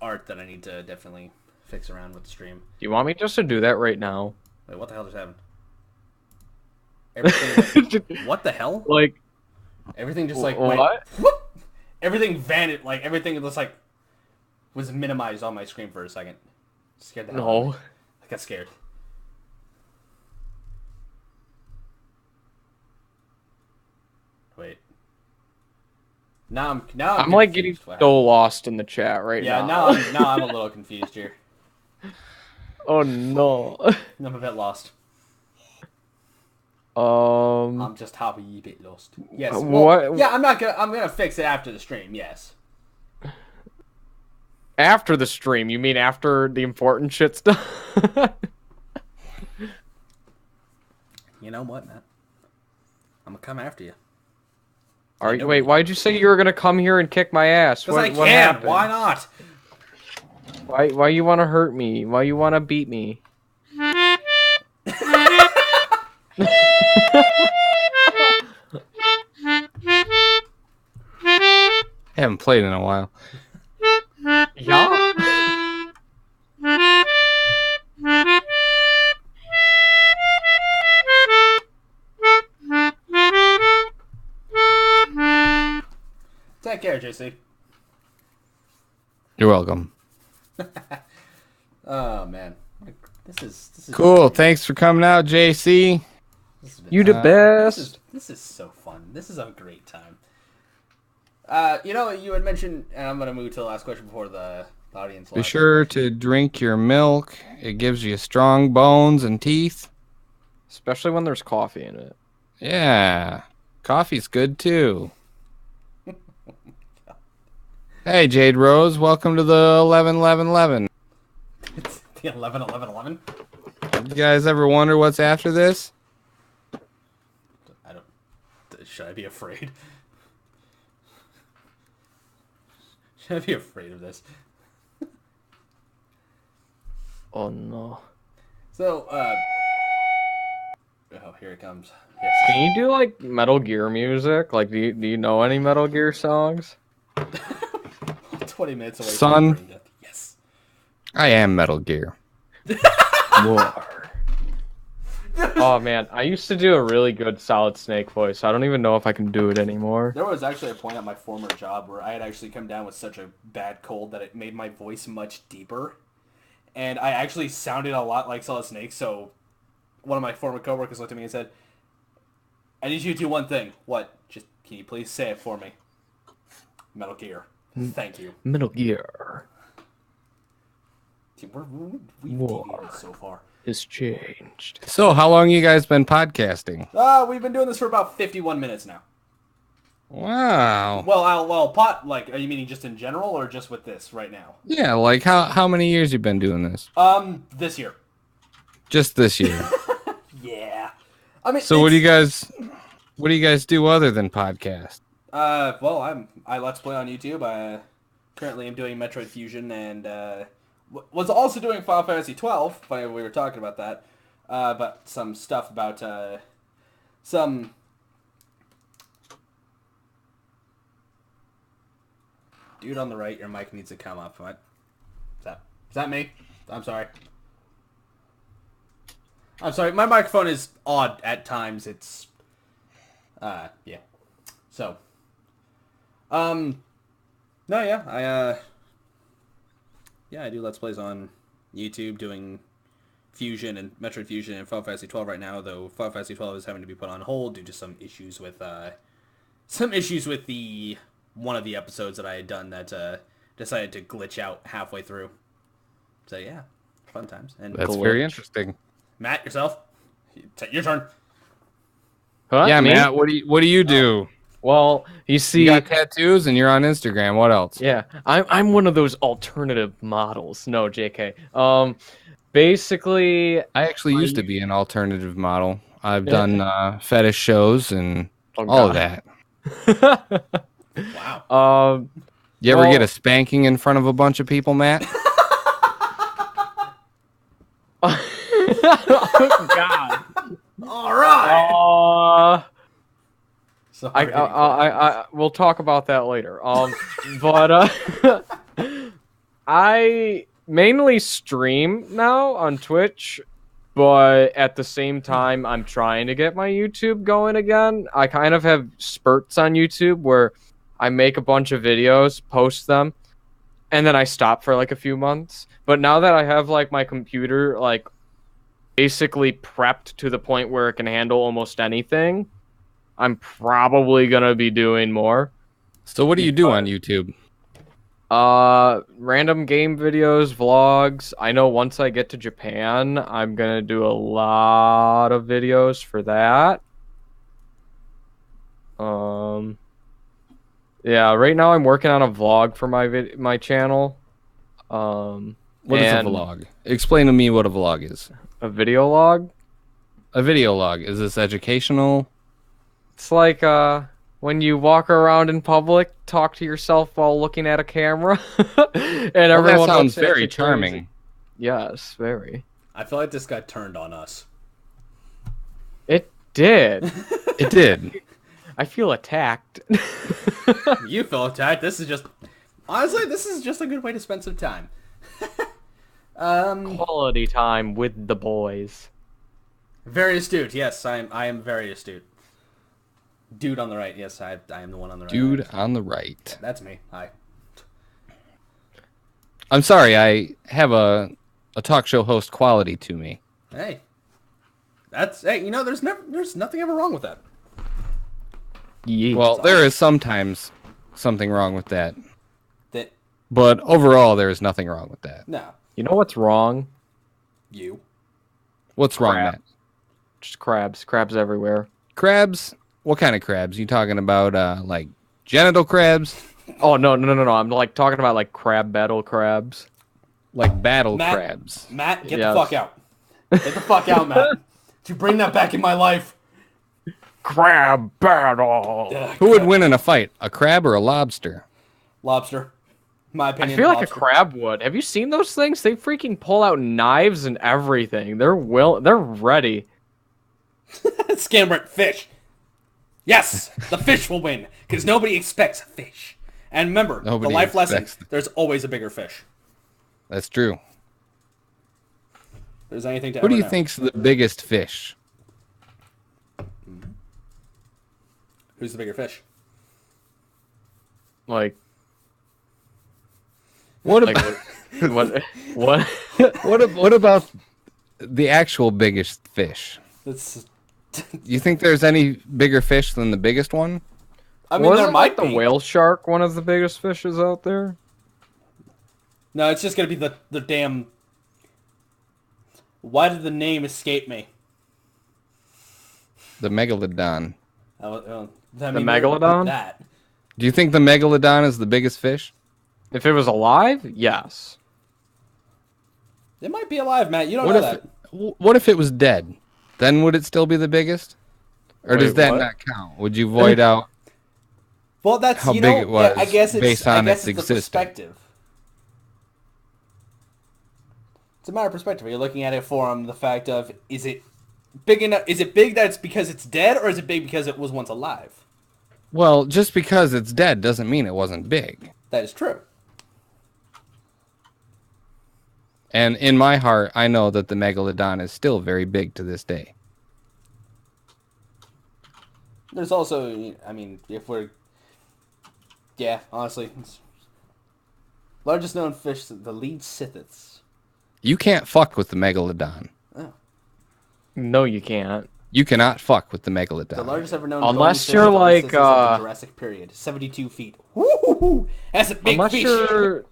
art that I need to definitely fix around with the stream. Do you want me just to do that right now? Wait, what the hell just happened? Everything, what the hell? Like, everything just like what? Went, whoop! Everything vanished. Like everything just like was minimized on my screen for a second. Scared the hell out of me. I got scared. Wait. Now I'm like getting so lost in the chat right now. Yeah, now I'm a little confused here. Oh no. I'm a bit lost. I'm I'm just a wee bit lost. Yes. Well, what? Yeah, I'm gonna fix it after the stream. Yes. After the stream, you mean after the important shit's done? You know what, Matt? I'm gonna come after you. Wait, why'd you say you were gonna come here and kick my ass? Because I what can. happened? Why not? Why you want to hurt me? Why you want to beat me? Haven't played in a while. Yeah. Take care, JC. You're welcome. Oh man, this is Cool. Thanks for coming out, JC. You the best. This is so fun. This is a great time. You know, you had mentioned, and I'm gonna move to the last question before the Audience Be logic. sure to drink your milk. It gives you strong bones and teeth. Especially when there's coffee in it. Yeah. Coffee's good too. Hey, Jade Rose. Welcome to the 11-11-11. It's the 11-11-11. You guys ever wonder what's after this? I don't. Should I be afraid? Should I be afraid of this? Oh no. So, oh, here it comes. Yes. Can you do like Metal Gear music? Like, do you know any Metal Gear songs? 20 minutes away Son. from brain death. Yes. I am Metal Gear. More. Oh man, I used to do a really good Solid Snake voice. I don't even know if I can do it anymore. There was actually a point at my former job where I had actually come down with such a bad cold that it made my voice much deeper. And I actually sounded a lot like Solid Snake, so one of my former coworkers looked at me and said, I need you to do one thing. What? Just, can you please say it for me? Metal Gear. Thank you. Metal Gear Dude, we've deviated so far. is changed. So, how long you guys been podcasting? We've been doing this for about 51 minutes now. Wow. Well, like, are you meaning just in general or just with this right now? Yeah, like how many years you been doing this? This year. Just this year. Yeah. I mean, So what do you guys do other than podcast? Well, I Let's Play on YouTube. I currently am doing Metroid Fusion and was also doing Final Fantasy 12. Funny we were talking about that. But some stuff about some. Dude on the right, your mic needs to come up. What? Is that me? I'm sorry. I'm sorry. My microphone is odd at times. It's yeah. So no, yeah, I do Let's Plays on YouTube doing Fusion and Metroid Fusion and Final Fantasy 12 right now, though Final Fantasy 12 is having to be put on hold due to some issues with the one of the episodes that I had done that decided to glitch out halfway through. So yeah, fun times. And That's very interesting. Matt, yourself, your turn. Huh? Yeah, Me? Matt, what do you do? Well, you see, You got tattoos and you're on Instagram. What else? yeah, I'm one of those alternative models. No, JK. Basically, I actually used to be an alternative model. I've Yeah. done fetish shows and Oh, all of God. that. Wow. You ever Well- get a spanking in front of a bunch of people, Matt? Oh God. All right. Sorry. I we'll talk about that later. But I mainly stream now on Twitch, but at the same time, I'm trying to get my YouTube going again. I kind of have spurts on YouTube where I make a bunch of videos, post them, and then I stop for like a few months. But now that I have like my computer like basically prepped to the point where it can handle almost anything, I'm probably gonna be doing more. So what do you do on YouTube? Random game videos, vlogs. I know once I get to Japan, I'm gonna do a lot of videos for that. Yeah, right now I'm working on a vlog for my channel. What is a vlog? Explain to me what a vlog is. A video log? A video log. Is this educational? It's like when you walk around in public, talk to yourself while looking at a camera, and Well, everyone that sounds looks at very you charming. crazy. Yes, very. I feel like this got turned on us. It did. It did. I feel attacked. You feel attacked. This is just honestly, this is just a good way to spend some time. Quality time with the boys. Very astute. Yes, I am very astute. Dude on the right. Yes, I am the one on the right. Dude on the right. That's me. Hi. I'm sorry, I have a talk show host quality to me. Hey. Hey, you know, there's nothing ever wrong with that. Yeah. Well, there is sometimes something wrong with that. That But overall, there is nothing wrong with that. No, You know what's wrong? you. What's wrong, Crab. Matt? Just crabs. Crabs everywhere. Crabs? What kind of crabs? You talking about like genital crabs? Oh no. I'm like talking about like crab battle crabs. Like battle Matt, crabs? Matt, get Yes. the fuck out. Get the fuck out, Matt. Did you bring that back in my life? Crab battle. Who would win in a fight, a crab or a lobster? Lobster. My I opinion. feel like lobster. a crab would. Have you seen those things? They freaking pull out knives and everything. They're ready. Scammer fish. Yes, the fish will win because nobody expects a fish. And remember, Nobody the life lesson: expects- there's always a bigger fish. That's true. If there's anything to Who do ever you know. think's the biggest fish? Who's the bigger fish? Like What like about what? what about the actual biggest fish? That's. You think there's any bigger fish than the biggest one? I mean, there Wasn't might like be. the whale shark one of the biggest fishes out there? No, it's just gonna be the damn. Why did the name escape me? The megalodon. The megalodon? That. Do you think the megalodon is the biggest fish? If it was alive, yes. It might be alive, Matt. You don't What know if that. what if it was dead? Then would it still be the biggest? Or does Wait, that what? not count? Would you void out? Well, that's how you big know. it was I guess it's based I on guess its it's the existence? perspective. It's a matter of perspective. You're looking at it from the fact of is it big enough? Is it big that's because it's dead, or is it big because it was once alive? Well, just because it's dead doesn't mean it wasn't big. That is true. And in my heart, I know that the megalodon is still very big to this day. There's also, I mean, if we're, yeah, honestly, it's largest known fish, the lead sithiths. You can't fuck with the megalodon. Oh. No, you can't. You cannot fuck with the The megalodon. largest ever known. Unless bony fish you're is the like, lead sithiths of the Jurassic period, 72 feet. Woo! That's a big Unless fish. you're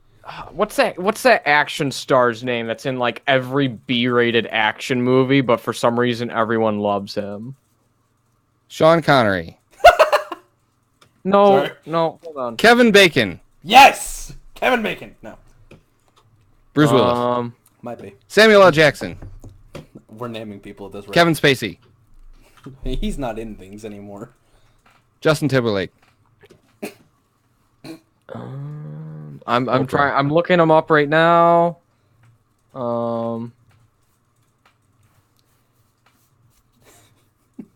what's that action star's name that's in like every B-rated action movie, but for some reason everyone loves him? Sean Connery. No, Sorry. no, hold on. Kevin Bacon. Yes, Kevin Bacon. No, Bruce Willis. might be. Samuel L. Jackson. We're naming people at this rate. Kevin Spacey. He's not in things anymore. Justin Timberlake. I'm trying. I'm looking them up right now.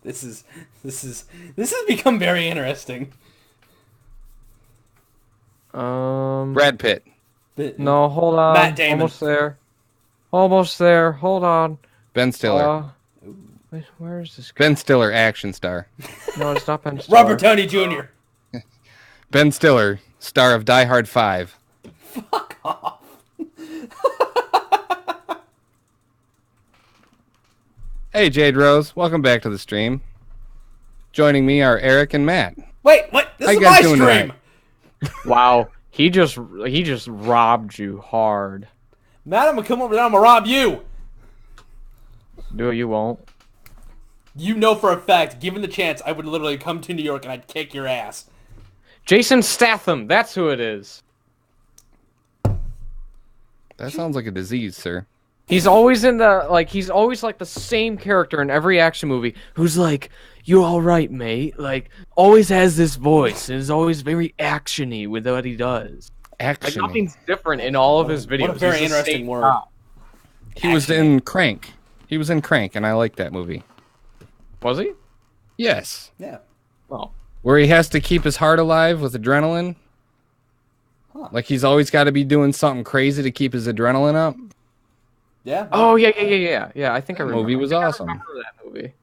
This has become very interesting. Brad Pitt. No, hold on. Matt Damon. Almost there. Almost there. Hold on. Ben Stiller. Wait, where is this? Ben Stiller, action star. No, it's not Ben Stiller. Robert Downey Jr. Ben Stiller, star of Die Hard 5. Fuck off. Hey, Jade Rose. Welcome back to the stream. Joining me are Eric and Matt. Wait, what? This How is you guys my doing stream. tonight? Wow, he just robbed you hard. Matt, I'm gonna come over there. I'm gonna rob you. No, you won't. You know for a fact, given the chance, I would literally come to New York and I'd kick your ass. Jason Statham. That's who it is. That sounds like a disease, sir. He's always in the he's always like the same character in every action movie who's like, "You all right, mate?" Like always has this voice and is always very actiony with what he does. Like Action. nothing's different in all of his videos. What a very He's the interesting same word. cop. He was in Crank. He was in Crank, and I like that movie. Was he? Yes. Yeah. Oh. Where he has to keep his heart alive with adrenaline. Huh. Like he's always got to be doing something crazy to keep his adrenaline up. Yeah. Oh yeah. Yeah, I think I remember. Movie was I think I awesome. remember that movie.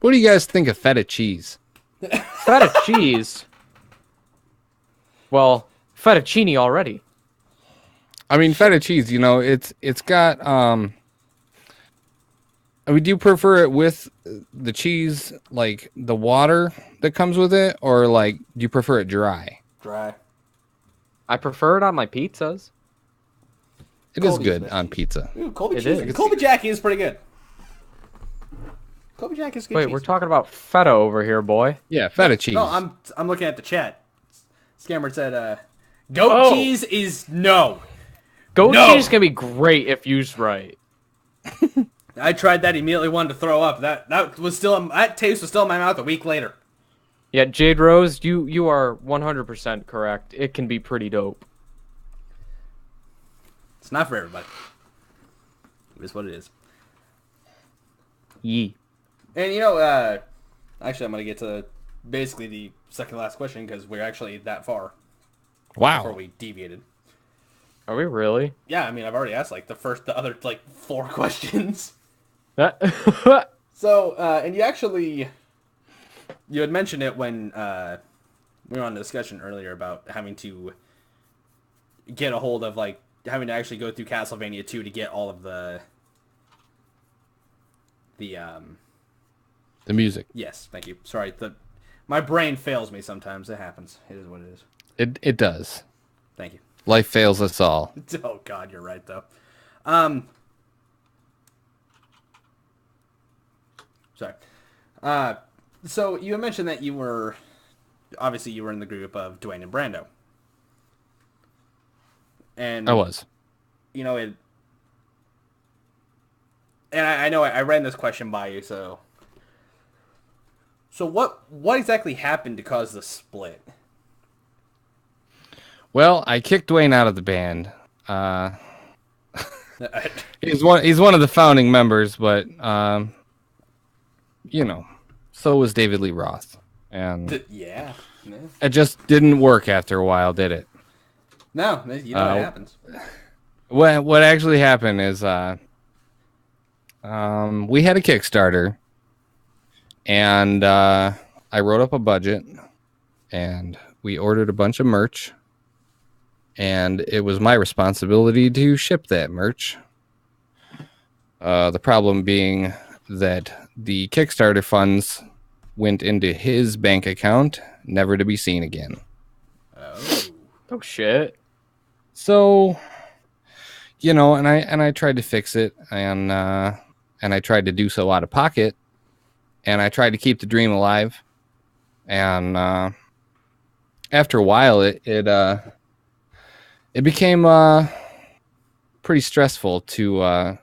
What do you guys think of feta cheese? Feta cheese. Well, fettuccine already. I mean, feta cheese. You know, it's got Would you prefer it with the cheese, like the water that comes with it, or like do you prefer it dry? Dry. I prefer it on my pizzas. It is Colby's good best on cheese. pizza. Ooh, Colby It cheese. is. Colby Jackie is pretty good. Colby Jack is good Wait, cheese. we're talking about feta over here, boy. Yeah, feta cheese. No, I'm looking at the chat. Scammer said, goat Oh. cheese is no. Goat No! cheese can be great if used right. I tried that, immediately wanted to throw up. That taste was still in my mouth a week later. Yeah, Jade Rose, you are 100% correct. It can be pretty dope. It's not for everybody. It is what it is. Yee. And actually I'm gonna get to basically the second last question because we're actually that far before Wow. we deviated. Are we really? Yeah, I mean I've already asked the other 4 questions. That- So, and you had mentioned it when we were on the discussion earlier about having to get a hold of having to actually go through Castlevania 2 to get all of the The music. yes, thank you. Sorry, my brain fails me sometimes. It happens. It is what it is. It does. Thank you. Life fails us all. Oh God, you're right though. Sorry. So you mentioned that you were in the group of Dwayne and Brando, and I was. it. And I know I ran this question by you, so. So what exactly happened to cause the split? Well, I kicked Dwayne out of the band. He's one of the founding members, but so was David Lee Roth, and Yeah. it just didn't work after a while, did it? No, what happens. What actually happened is we had a Kickstarter, and I wrote up a budget, and we ordered a bunch of merch, and it was my responsibility to ship that merch. The problem being that the Kickstarter funds went into his bank account, never to be seen again. oh shit. So, and I tried to fix it, and I tried to do so out of pocket, and I tried to keep the dream alive, and after a while, it became pretty stressful to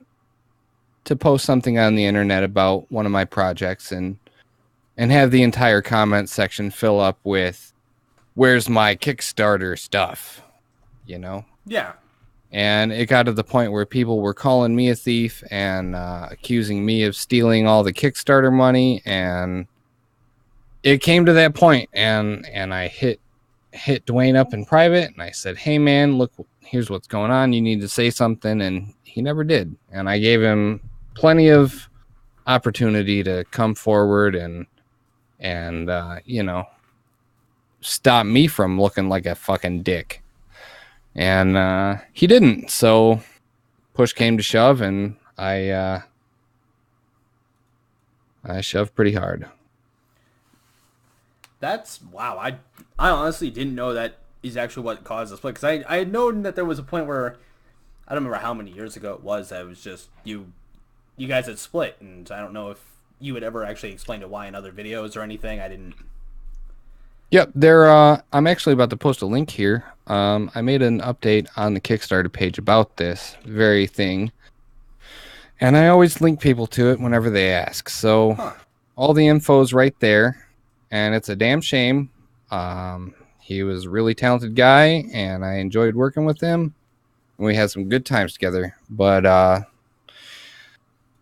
post something on the internet about one of my projects and have the entire comment section fill up with "Where's my Kickstarter stuff?" Yeah. And it got to the point where people were calling me a thief and accusing me of stealing all the Kickstarter money, and it came to that point, and I hit Dwayne up in private, and I said, "Hey man, look, here's what's going on. You need to say something," and he never did. And I gave him plenty of opportunity to come forward and stop me from looking like a fucking dick. And he didn't. So push came to shove, and I shoved pretty hard. That's wow. I honestly didn't know that is actually what caused the split, because I had known that there was a point where I don't remember how many years ago it was that it was just you guys had split, and I don't know if you had ever actually explained it why in other videos or anything. I didn't. Yep, I'm actually about to post a link here. I made an update on the Kickstarter page about this very thing, and I always link people to it whenever they ask. So all the info's right there, and it's a damn shame. He was a really talented guy, and I enjoyed working with him. And we had some good times together, but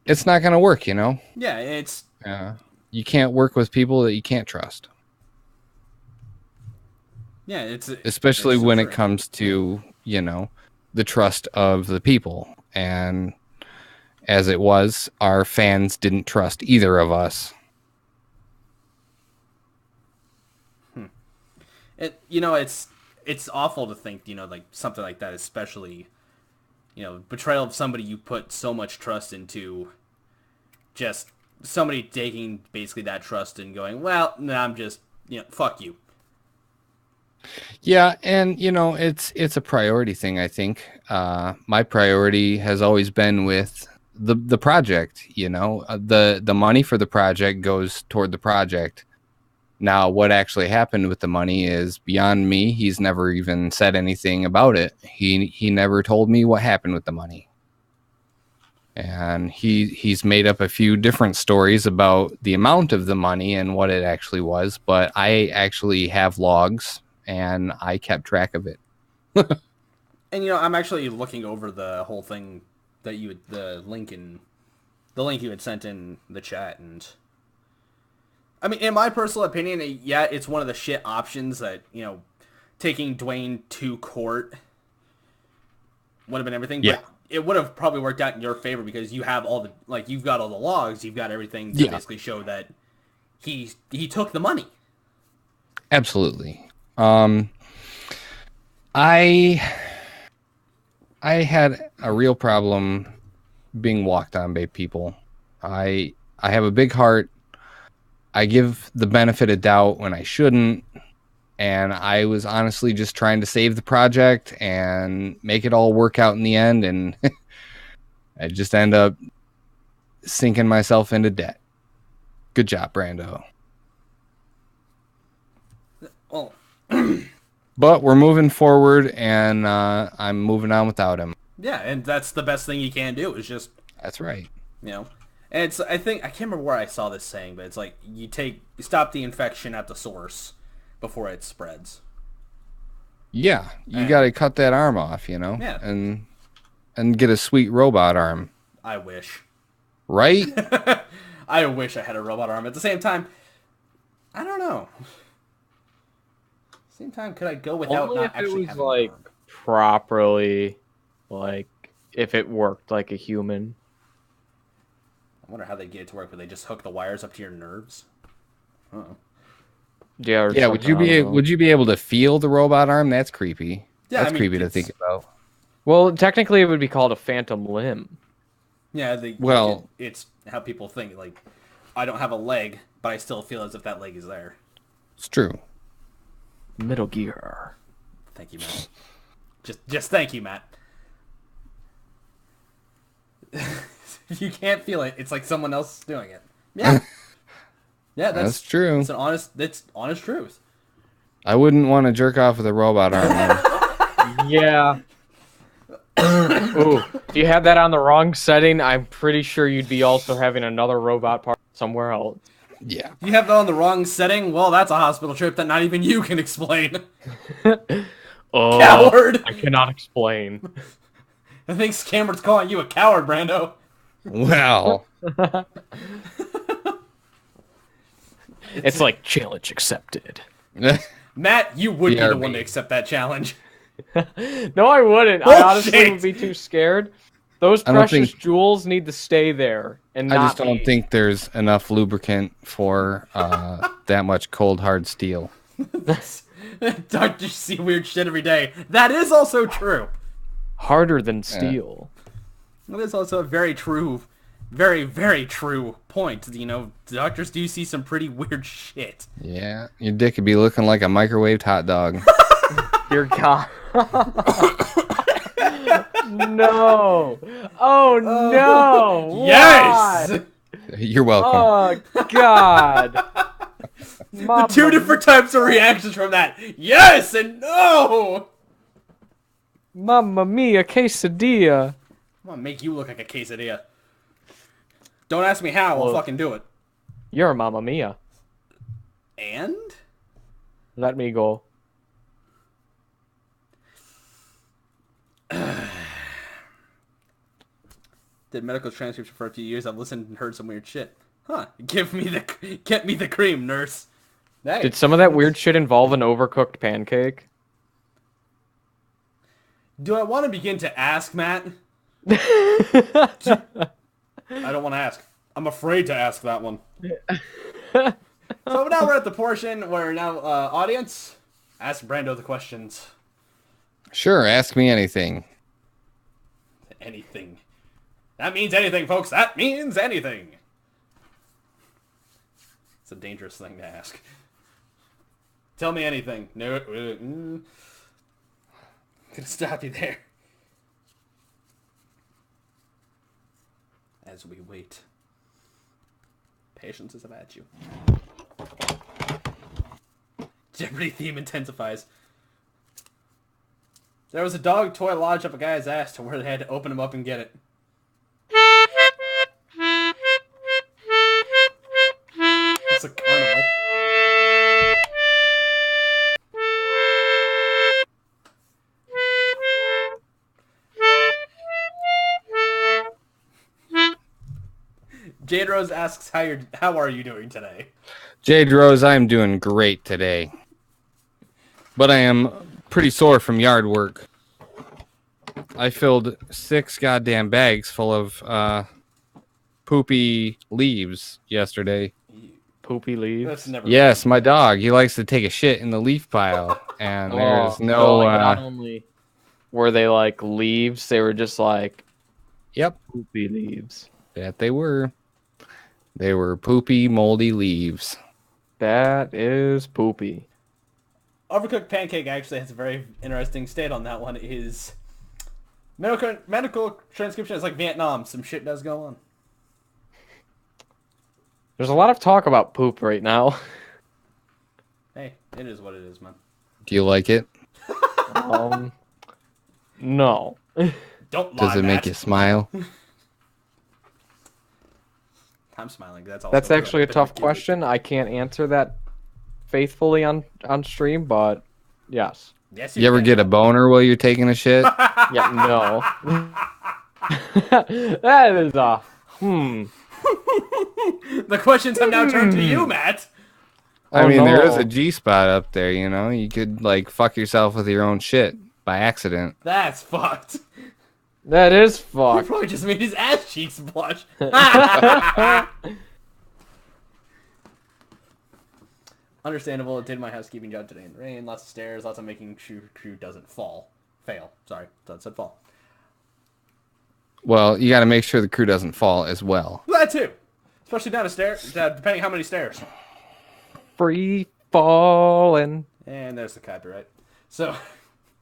it's not going to work, Yeah, it's. You can't work with people that you can't trust. Yeah, it's especially it's so when true. it comes to the trust of the people, and as it was, our fans didn't trust either of us. It's awful to think like something like that, especially betrayal of somebody you put so much trust into, just somebody taking basically that trust and going, well, no, I'm just, fuck you. Yeah, and it's a priority thing, I think. My priority has always been with the project, the money for the project goes toward the project. Now, what actually happened with the money is beyond me. He's never even said anything about it. He never told me what happened with the money. And he's made up a few different stories about the amount of the money and what it actually was, but I actually have logs and I kept track of it. And I'm actually looking over the whole thing that the link you had sent in the chat, and I mean, in my personal opinion, yeah, it's one of the shit options that, taking Dwayne to court would have been everything. Yeah. But it would have probably worked out in your favor because you have you've got all the logs, you've got everything to basically show that he took the money. Absolutely. I had a real problem being walked on by people. I have a big heart. I give the benefit of doubt when I shouldn't. And I was honestly just trying to save the project and make it all work out in the end. And I just end up sinking myself into debt. Good job, Brando. Well, but we're moving forward, and I'm moving on without him. Yeah, and that's the best thing you can do is just... That's right. And it's, I can't remember where I saw this saying, but it's like, you stop the infection at the source before it spreads. Yeah, you got to cut that arm off, Yeah. and get a sweet robot arm. I wish. Right? I wish I had a robot arm. At the same time, I don't know. Same time, could I go without Only not if actually it was having an arm? properly, if it worked like a human. I wonder how they get it to work. Would they just hook the wires up to your nerves? Uh-oh. Yeah. Yeah. Would you be able to feel the robot arm? That's creepy. Yeah, that's creepy to think about. Well, technically, it would be called a phantom limb. Yeah. It's how people think. Like, I don't have a leg, but I still feel as if that leg is there. It's true. Metal Gear. Thank you, Matt. Just thank you, Matt. If you can't feel it, it's like someone else is doing it. Yeah. Yeah, that's true. It's honest truth. I wouldn't want to jerk off with a robot arm. Yeah. Ooh, if you had that on the wrong setting, I'm pretty sure you'd be also having another robot part somewhere else. Yeah. You have that on the wrong setting? Well, that's a hospital trip that not even you can explain. Oh, coward! I cannot explain. I think Cameron's calling you a coward, Brando. Well. It's like, challenge accepted. Matt, you would be the one to accept that challenge. No, I wouldn't. Bullshit. I honestly would be too scared. Those precious jewels need to stay there and not I just don't think there's enough lubricant for that much cold, hard steel. Doctors see weird shit every day. That is also true. Harder than steel. That is also a very true, very, very true point. Doctors do see some pretty weird shit. Yeah, your dick could be looking like a microwaved hot dog. Dear God. No. Oh, no. Yes! Why? You're welcome. Oh, God. The two different types of reactions from that. Yes and no! Mamma mia, quesadilla. I'm gonna make you look like a quesadilla. Don't ask me how, I'll fucking do it. You're Mamma mia. And? Let me go. Did medical transcription for a few years. I've listened and heard some weird shit. Huh. Get me the cream, nurse. Hey. Did some of that weird shit involve an overcooked pancake? Do I want to begin to ask, Matt? I don't want to ask. I'm afraid to ask that one. So now we're at the portion where now, audience, ask Brando the questions. Sure, ask me anything. Anything. That means anything, folks. That means anything. It's a dangerous thing to ask. Tell me anything. No, I'm gonna stop you there. As we wait. Patience is a virtue. Jeopardy theme intensifies. There was a dog toy lodged up a guy's ass to where they had to open him up and get it. It's a carnival. Jade Rose asks how are you doing today? Jade Rose, I am doing great today. But I am pretty sore from yard work. I filled 6 goddamn bags full of poopy leaves yesterday. Poopy leaves. That's never. Yes, my dog. He likes to take a shit in the leaf pile, and there's So, no. like, not only were they like leaves, they were just like Yep, poopy leaves. that they were. They were poopy, moldy leaves. That is poopy. Overcooked Pancake actually has a very interesting state on that one. Is medical transcription is like Vietnam. Some shit does go on. There's a lot of talk about poop right now. Hey, it is what it is, man. Do you like it? No. Don't lie, Does it make you smile? I'm smiling. That's all. That's actually a tough question. I can't answer that faithfully on stream, but yes. Yes. You ever get a boner while you're taking a shit? Yeah, no. That is a The questions have now turned to you, Matt. I Oh, mean, there is no. a G spot up there, you know? You could, like, fuck yourself with your own shit by accident. That's fucked. That is He fucked. probably just made his ass cheeks blush. Understandable. Did my housekeeping job today in the rain. Lots of stairs. Lots of making sure crew doesn't fail. Sorry, that said fall. Well, you got to make sure the crew doesn't fall as well. That too. Especially down a stair. Depending how many stairs. Free falling. And there's the copyright. So.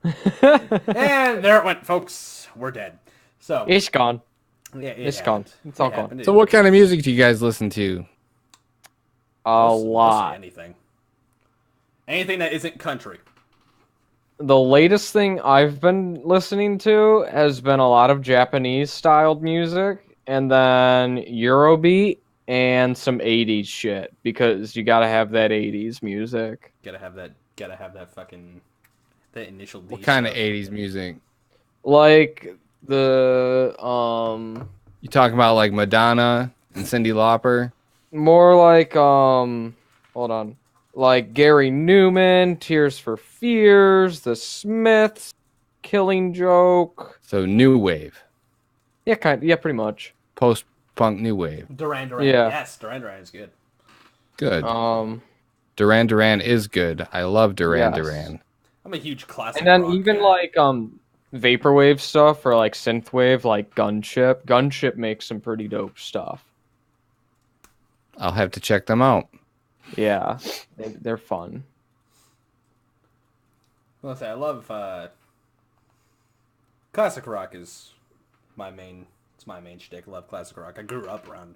And there it went, folks. We're dead. So. It's gone. Yeah, It's gone. It's all gone. So what kind of music do you guys listen to? A lot. Anything. Anything that isn't country. The latest thing I've been listening to has been a lot of Japanese styled music, and then Eurobeat and some 80s shit, because you gotta have that 80s music. Gotta have that fucking that initial D What kind of stuff. 80s music? Like the You talking about like Madonna and Cyndi Lauper? more like hold on. Like Gary Newman, Tears for Fears, The Smiths, Killing Joke. So new wave, Yeah, pretty much. post-punk new wave. Duran Duran. Yeah. Yes, Duran Duran is good. Good. Um Duran Duran is good. I love Duran Yes. Duran. I'm a huge classic. And then rock even guy. like vaporwave stuff or like synthwave, like Gunship. Gunship makes some pretty dope stuff. I'll have to check them out. Yeah, they're fun. Let's say I love classic rock is my main. It's my main shtick. I love classic rock. I grew up around.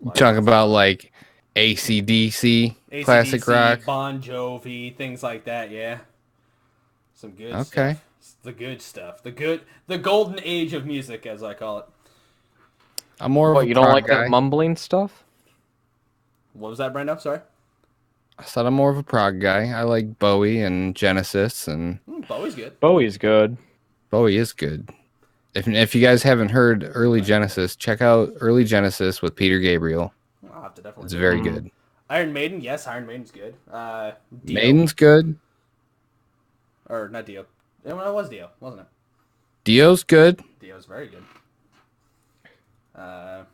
You talking about like AC/DC, classic AC/DC, rock? Bon Jovi, things like that. Yeah, some good. Okay. Stuff. The good stuff. The golden age of music, as I call it. I'm more of What, a you don't prog like guy. that mumbling stuff? What was that, Brando? Sorry. I said I'm more of a prog guy. I like Bowie and Genesis, and Bowie's good. Bowie's good. Bowie is good. If you guys haven't heard early Genesis, check out early Genesis with Peter Gabriel. I'll have to definitely. It's do very that. good. Iron Maiden, yes, Iron Maiden's good. Dio. Maiden's good. Or not Dio. It was Dio, wasn't it? Dio's good. Dio's very good. What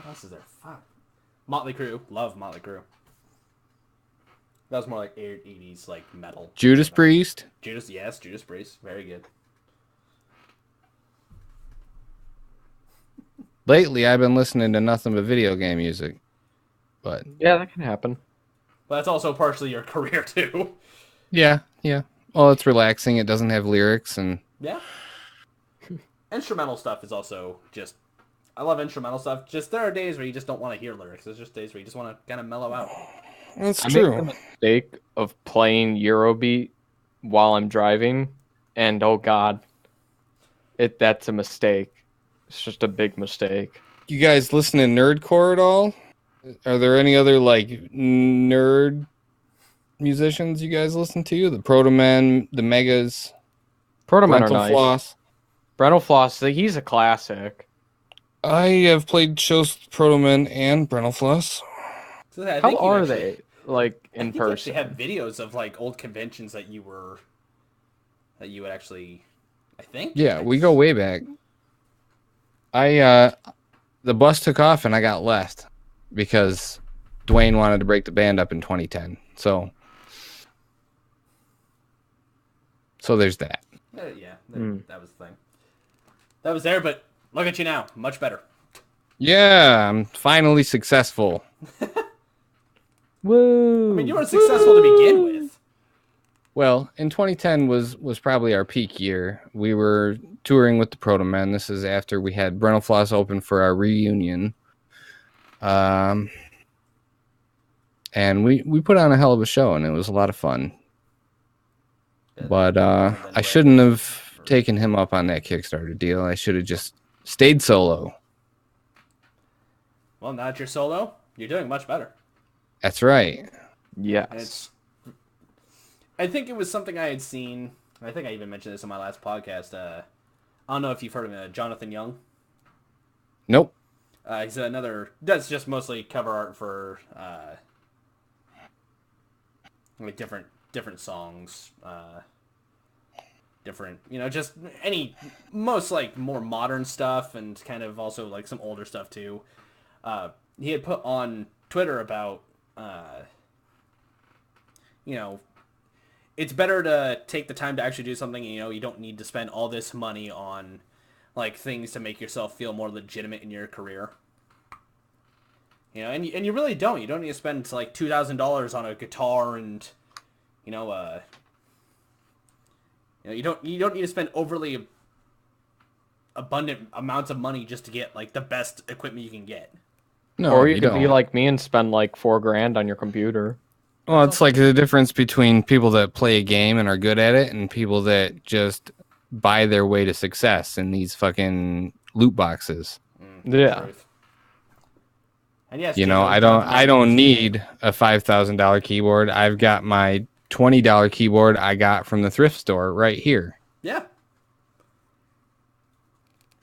else is there? Fuck. Motley Crue. Love Motley Crue. That was more like 80s like metal. Judas Priest. Judas Priest. Very good. Lately, I've been listening to nothing but video game music. But Yeah, that can happen. But that's also partially your career too. Yeah, yeah. Well, it's relaxing. It doesn't have lyrics, and Yeah. Instrumental stuff is also just. I love instrumental stuff. Just there are days where you just don't want to hear lyrics. There's just days where you just want to kind of mellow out. that's I make true. the mistake of playing Eurobeat while I'm driving, and oh god, that's a mistake. It's just a big mistake. You guys listen to nerdcore at all? Are there any other like nerd musicians you guys listen to? The Protomen, the Megas, Protomen are Brental nice. Floss. Brental Floss, he's a classic. I have played shows with Protomen and Brental Floss. So I How think you are actually- they like I in think you actually person? have videos of like old conventions that you would actually. I think. Yeah, we go way back. The bus took off and I got left because Dwayne wanted to break the band up in 2010. So there's that. Yeah, that was the thing. That was there, but look at you now, much better. Yeah, I'm finally successful. Woo! I mean, you were successful to begin with. Well, in 2010 was probably our peak year. We were touring with the Protomen. This is after we had Brental Floss open for our reunion. And we put on a hell of a show, and it was a lot of fun. But I shouldn't have taken him up on that Kickstarter deal. I should have just stayed solo. Well, now that you're solo, you're doing much better. That's right. Yes. I think it was something I had seen. I think I even mentioned this in my last podcast. I don't know if you've heard of him, Jonathan Young. Nope. He's another. That's just mostly cover art for like different songs, different just most like more modern stuff and kind of also like some older stuff too. He had put on Twitter about it's better to take the time to actually do something. You don't need to spend all this money on like things to make yourself feel more legitimate in your career. And you really don't. You don't need to spend like $2,000 on a guitar and you don't need to spend overly abundant amounts of money just to get like the best equipment you can get. No, Or you could don't. be like me and spend like $4,000 on your computer. Well, it's like the difference between people that play a game and are good at it and people that just buy their way to success in these fucking loot boxes. Yeah. Truth. And yes, I don't need a $5,000 keyboard. I've got my $20 keyboard I got from the thrift store right here. Yeah.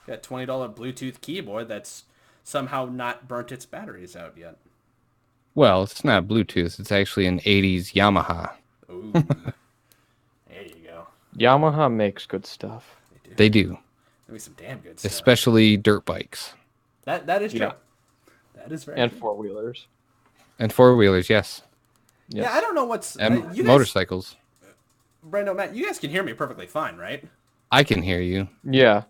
Got $20 Bluetooth keyboard that's somehow not burnt its batteries out yet. Well, it's not Bluetooth. It's actually an 80s Yamaha. Ooh. There you go. Yamaha makes good stuff. They do. Maybe some damn good stuff. Especially dirt bikes. That is true. Yeah. That is very And true. four-wheelers. And four-wheelers, yes. Yes. Yeah, I don't know what's... And you guys, motorcycles. Brando, Matt, you guys can hear me perfectly fine, right? I can hear you. Yeah.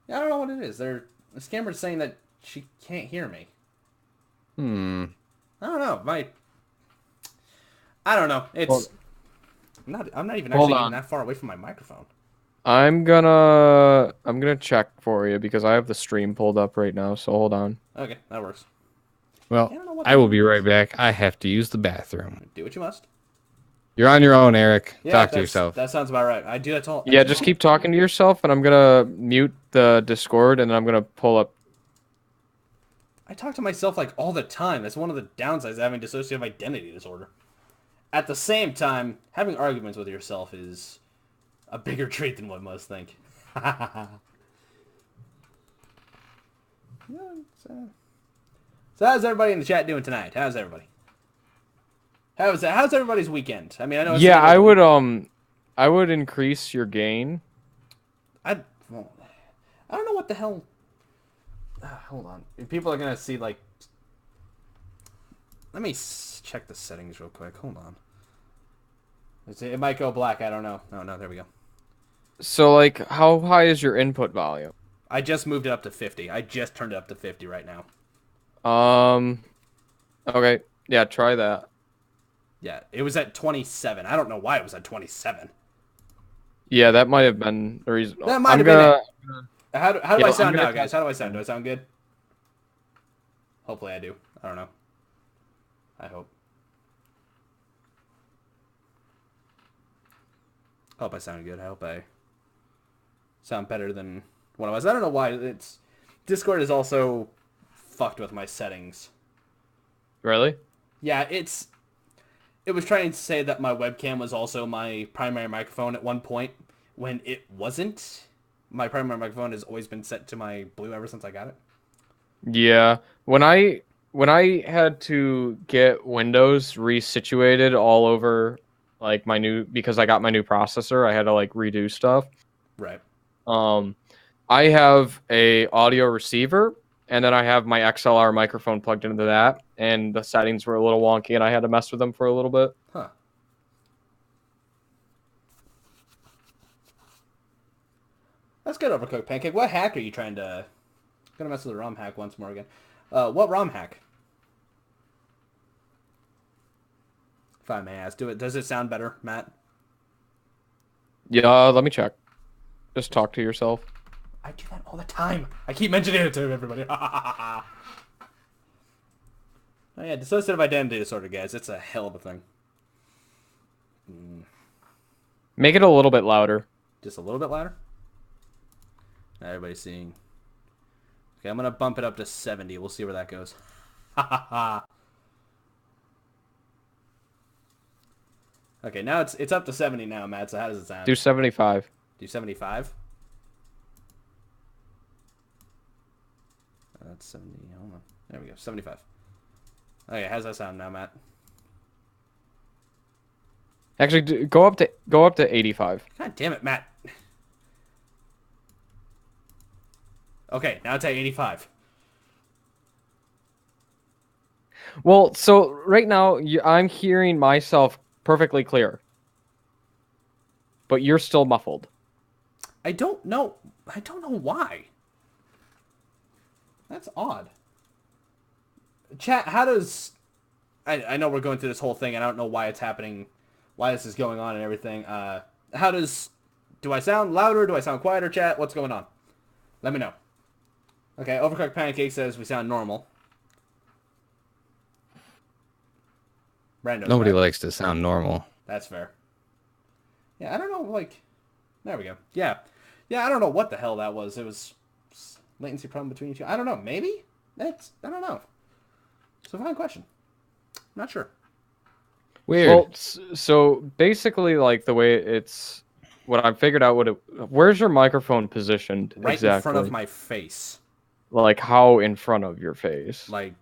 I don't know what it is. The scammer's saying that she can't hear me. I don't know. I don't know. It's... I'm not even Hold actually on. that far away from my microphone. I'm gonna check for you because I have the stream pulled up right now, so hold on. Okay, that works. Well, I don't know what I will be right back. I have to use the bathroom. Do what you must. You're on your own, Eric. Yeah, Talk to that's- yourself. That sounds about right. I do that all. Yeah, just keep talking to yourself, and I'm gonna mute the Discord, and then I'm gonna pull up. I talk to myself like all the time. That's one of the downsides of having dissociative identity disorder. At the same time, having arguments with yourself is a bigger treat than what most think. So how's everybody in the chat doing tonight? How's everybody? How's everybody's weekend? I mean, I know. It's Yeah, I would increase your gain. I don't know what the hell. Hold on. People are gonna see like. Let me check the settings real quick. Hold on. It might go black. I don't know. No, there we go. So, like, how high is your input volume? I just moved it up to 50. I just turned it up to 50 right now. Okay. Yeah, try that. Yeah, it was at 27. I don't know why it was at 27. Yeah, that might have been the reason. That might I'm have gonna. been it. How do I Yeah, I'm sound gonna now, guys? test How do I it. sound? Do I sound good? Hopefully I do. I don't know. I hope. I hope I sound good. I hope I sound better than what I was. I don't know why. It's Discord is also fucked with my settings. Really? Yeah, it was trying to say that my webcam was also my primary microphone at one point when it wasn't. My primary microphone has always been set to my blue ever since I got it. Yeah. When I had to get Windows resituated all over like my new because I got my new processor, I had to like redo stuff. Right. Um I have a audio receiver and then I have my XLR microphone plugged into that and the settings were a little wonky and I had to mess with them for a little bit. Huh. That's good, Overcooked Pancake. What hack are you trying to... Gonna mess with the ROM hack once more again. What ROM hack? If I may ask, does it sound better, Matt? Yeah, let me check. Just talk to yourself. I do that all the time. I keep mentioning it to everybody. Oh yeah, dissociative identity disorder, guys. It's a hell of a thing. Make it a little bit louder. Just a little bit louder. Now everybody's seeing. Okay, I'm gonna bump it up to 70. We'll see where that goes. Okay, now it's up to 70 now, Matt. So how does it sound? Do 75. Do 75. That's 70. Hold on. There we go. 75. Okay, how's that sound now, Matt? Actually, go up to 85. God damn it, Matt. Okay, now it's at 85. Well, so right now I'm hearing myself perfectly clear, but you're still muffled. I don't know why. That's odd. Chat, how does... I know we're going through this whole thing, and I don't know why it's happening, why this is going on and everything. How does... Do I sound louder? Do I sound quieter, chat? What's going on? Let me know. Okay, Overcooked Pancake says we sound normal. Brando's Nobody back. likes to sound normal. That's fair. Yeah, I don't know, like... There we go. Yeah. Yeah, I don't know what the hell that was. It was latency problem between you two. I don't know. Maybe? I don't know. It's a fine question. I'm not sure. Weird. Well, so basically, like the way it's, what I figured out, where's your microphone positioned Right exactly? in front of my face. Like how in front of your face? Like,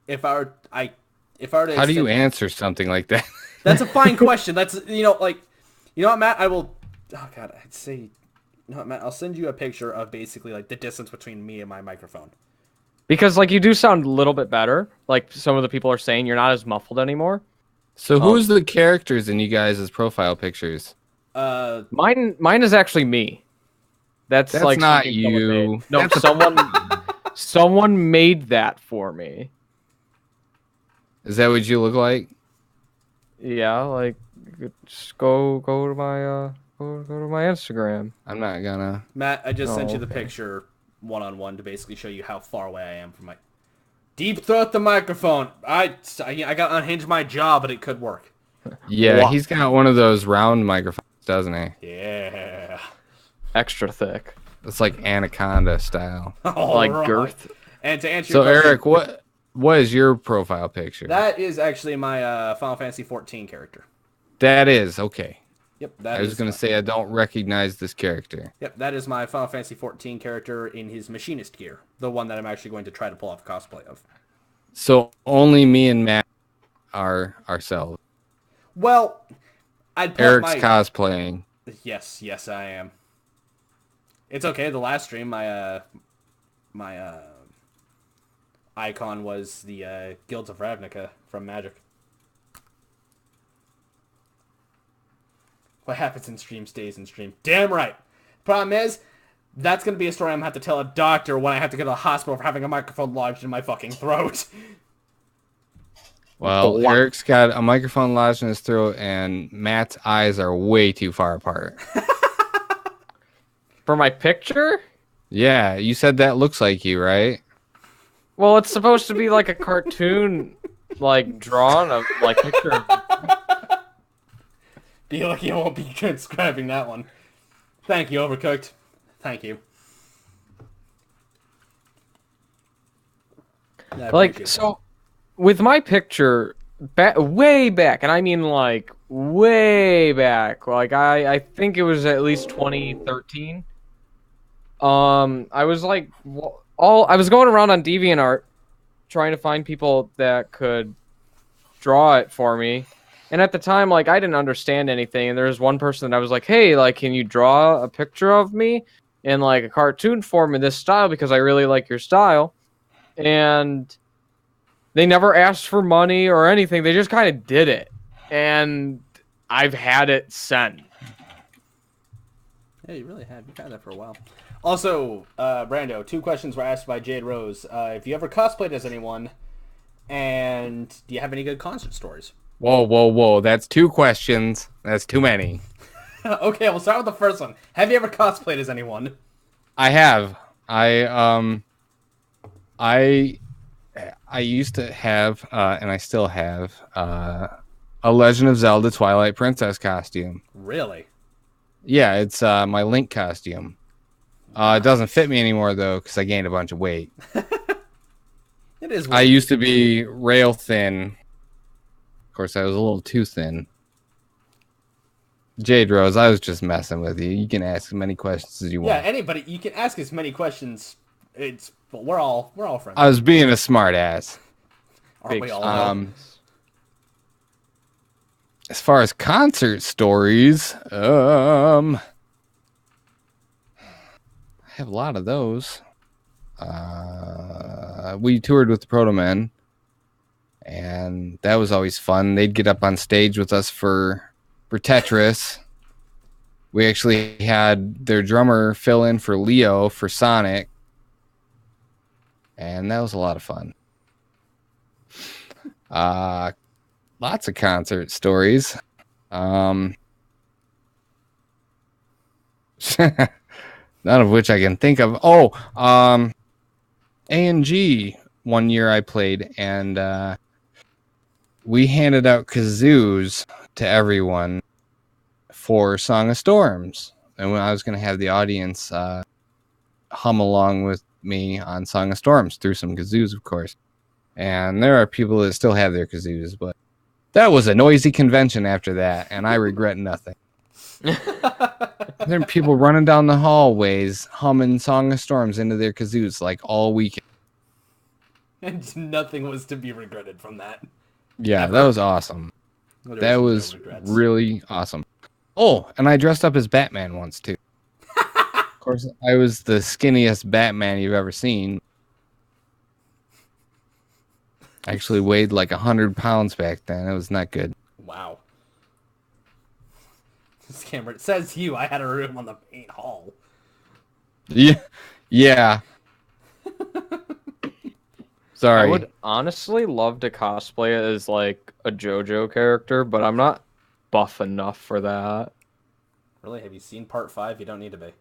if I were to... How do you answer something like that? That's a fine question. That's, like... You know what, Matt? I will... Oh, God. I'd say... You know what, Matt? I'll send you a picture of basically, like, the distance between me and my microphone. Because like you do sound a little bit better. Like some of the people are saying, you're not as muffled anymore. So who's the characters in you guys' profile pictures? Mine is actually me. That's like not something someone you. made. No, someone made that for me. Is that what you look like? Yeah, like just go to my go to my Instagram. I'm not gonna. Matt, I just sent you the okay. picture one-on-one to basically show you how far away I am from my... Deep throat the microphone. I got to unhinge my jaw, but it could work. Yeah, he's got one of those round microphones, doesn't he? Yeah. Extra thick. It's like Anaconda style. Like Alright. girth. And to answer So your question, Eric, what is your profile picture? that is actually my Final Fantasy 14 character. That is okay. Yep, I was gonna say I don't recognize this character. Yep, that is my Final Fantasy 14 character in his machinist gear, the one that I'm actually going to try to pull off cosplay of. So only me and Matt are ourselves. Well, I'd put Eric's my... cosplaying. Yes, I am. It's okay. The last stream, my icon was the Guilds of Ravnica from Magic. What happens in stream stays in stream. Damn right. Problem is, that's going to be a story I'm going to have to tell a doctor when I have to go to the hospital for having a microphone lodged in my fucking throat. Well, Eric's got a microphone lodged in his throat, and Matt's eyes are way too far apart. For my picture? Yeah, you said that looks like you, right? Well, it's supposed to be like a cartoon, like drawn of like picture. Be lucky I won't be transcribing that one. Thank you, Overcooked. Thank you. Like, so with my picture way back, and I mean like way back, like I think it was at least 2013. I was like I was going around on DeviantArt trying to find people that could draw it for me. And at the time, like, I didn't understand anything. And there was one person that I was like, hey, like, can you draw a picture of me in, like, a cartoon form in this style? Because I really like your style. And they never asked for money or anything. They just kind of did it. And I've had it sent. Yeah, you really have. You've had that for a while. Also, Brando, 2 questions were asked by Jade Rose. If you ever cosplayed as anyone, and do you have any good concert stories? Whoa. That's 2 questions. That's too many. Okay, we'll start with the first one. Have you ever cosplayed as anyone? I have. I used to have, and I still have, a Legend of Zelda Twilight Princess costume. Really? Yeah, it's my Link costume. It doesn't fit me anymore, though, because I gained a bunch of weight. It is. I used to be rail thin. Of course, I was a little too thin. Jade Rose, I was just messing with you. You can ask as many questions as you want. Yeah, anybody. You can ask as many questions. But we're all friends. I was being a smart ass. Aren't we all? As far as concert stories, I have a lot of those. We toured with the Proto Men, and that was always fun. They'd get up on stage with us for Tetris. We actually had their drummer fill in for Leo for Sonic, and that was a lot of fun. Lots of concert stories. None of which I can think of. A&G one year I played, and we handed out kazoos to everyone for Song of Storms. And when I was going to have the audience hum along with me on Song of Storms through some kazoos, of course. And there are people that still have their kazoos, but that was a noisy convention after that, and I regret nothing. There are people running down the hallways humming Song of Storms into their kazoos like all weekend. And nothing was to be regretted from that. Yeah, Ever. that was awesome. That was really awesome. Oh, and I dressed up as Batman once, too. Of course, I was the skinniest Batman you've ever seen. I actually weighed like 100 pounds back then. It was not good. Wow. This camera, it says you. I had a room on the main hall. Yeah. Sorry. I would honestly love to cosplay it as like a JoJo character, but I'm not buff enough for that. Really? Have you seen part 5? You don't need to be.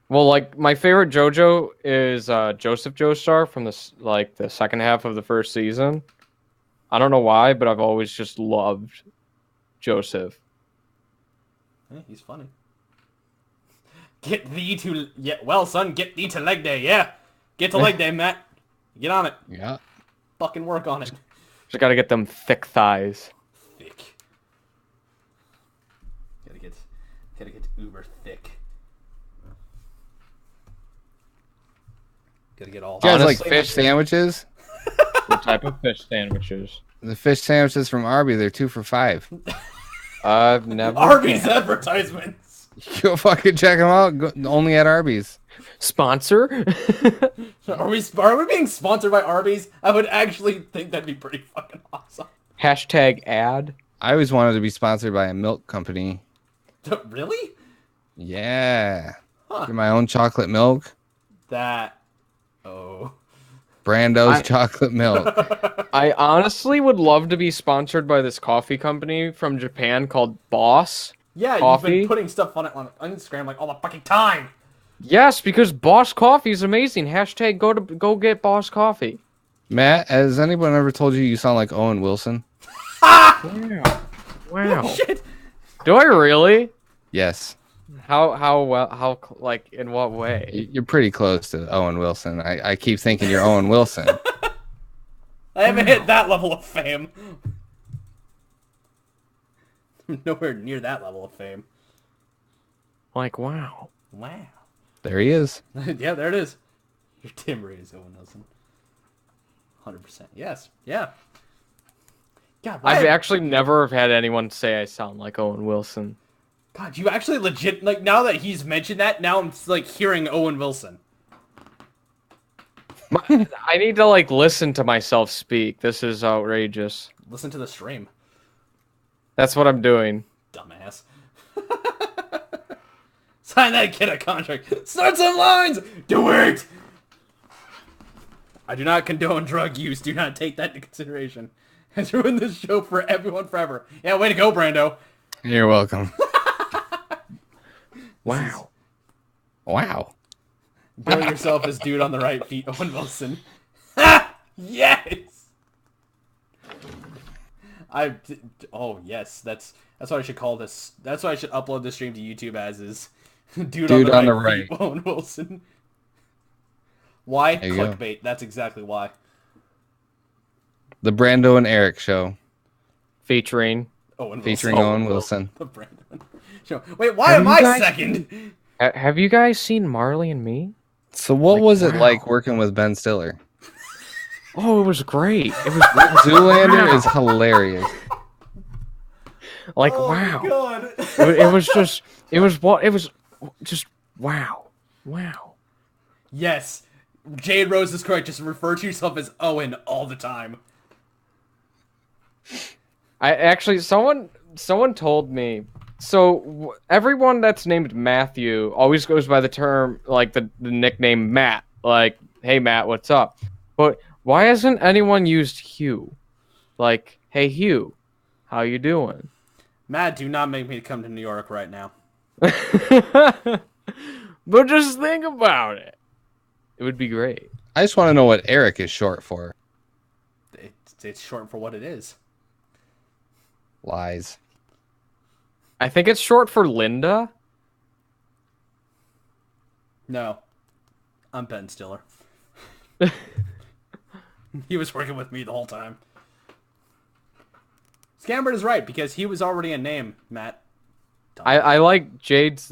Well, like my favorite JoJo is Joseph Joestar from the second half of the first season. I don't know why, but I've always just loved Joseph. Yeah, he's funny. Get thee to well, son, get thee to leg day. Yeah, get to leg day, Matt. Get on it. Yeah. Fucking work on it. Just gotta get them thick thighs. Thick. Gotta get uber thick. Gotta get all. You guys Honestly, like fish sandwiches? What type of fish sandwiches? The fish sandwiches from Arby, they're 2 for $5. I've never. Arby's advertisements. Go fucking check them out. Only at Arby's. Sponsor? Are we being sponsored by Arby's? I would actually think that'd be pretty fucking awesome. Hashtag ad. I always wanted to be sponsored by a milk company. Really? Yeah. Huh. Get my own chocolate milk. That. Oh. Brando's I- chocolate milk. I honestly would love to be sponsored by this coffee company from Japan called Boss Yeah, you've been Coffee. putting stuff on it on Instagram like all the fucking time. Yes, because Boss Coffee is amazing. Hashtag go get Boss Coffee. Matt, has anyone ever told you sound like Owen Wilson? Wow. Wow. Shit. Do I really? Yes. How well like in what way? You're pretty close to Owen Wilson. I keep thinking you're Owen Wilson. I haven't hit that level of fame. Nowhere near that level of fame. Like wow. Wow. There he is. Yeah, there it is. Your Tim Ray is Owen Wilson. 100%. Yes. Yeah. God, I've actually never had anyone say I sound like Owen Wilson. God, you actually legit like now that he's mentioned that, now I'm like hearing Owen Wilson. I need to like listen to myself speak. This is outrageous. Listen to the stream, That's what I'm doing. dumbass. Sign that kid a contract. Start some lines. Do it. I do not condone drug use. Do not take that into consideration. Has ruined this show for everyone forever. Yeah, way to go, Brando. You're welcome. Wow. Wow. Bill yourself as dude on the right feet, Owen Wilson. Yes. Oh yes, that's what I should call this. That's what I should upload this stream to YouTube as is dude on the right feet, Owen Wilson. Why? Clickbait. That's exactly why. The Brando and Eric show. Featuring Featuring Owen Wilson. The Brando show. Wait, why am I second? Have you guys seen Marley and Me? So what was it like working with Ben Stiller? Oh, it was great. It was Zoolander is hilarious. like Oh wow. my God. It was just wow. Wow. Yes, Jade Rose is correct. Just refer to yourself as Owen all the time. I actually someone told me so everyone that's named Matthew always goes by the term like the nickname Matt, like hey Matt, what's up? But why hasn't anyone used Hugh? Like, hey Hugh, how you doing? Matt, do not make me come to New York right now. But just think about it. It would be great. I just want to know what Eric is short for. It's short for what it is. Lies. I think it's short for Linda. No. I'm Ben Stiller. He was working with me the whole time. Scambert is right, because he was already a name, Matt. I like Jade's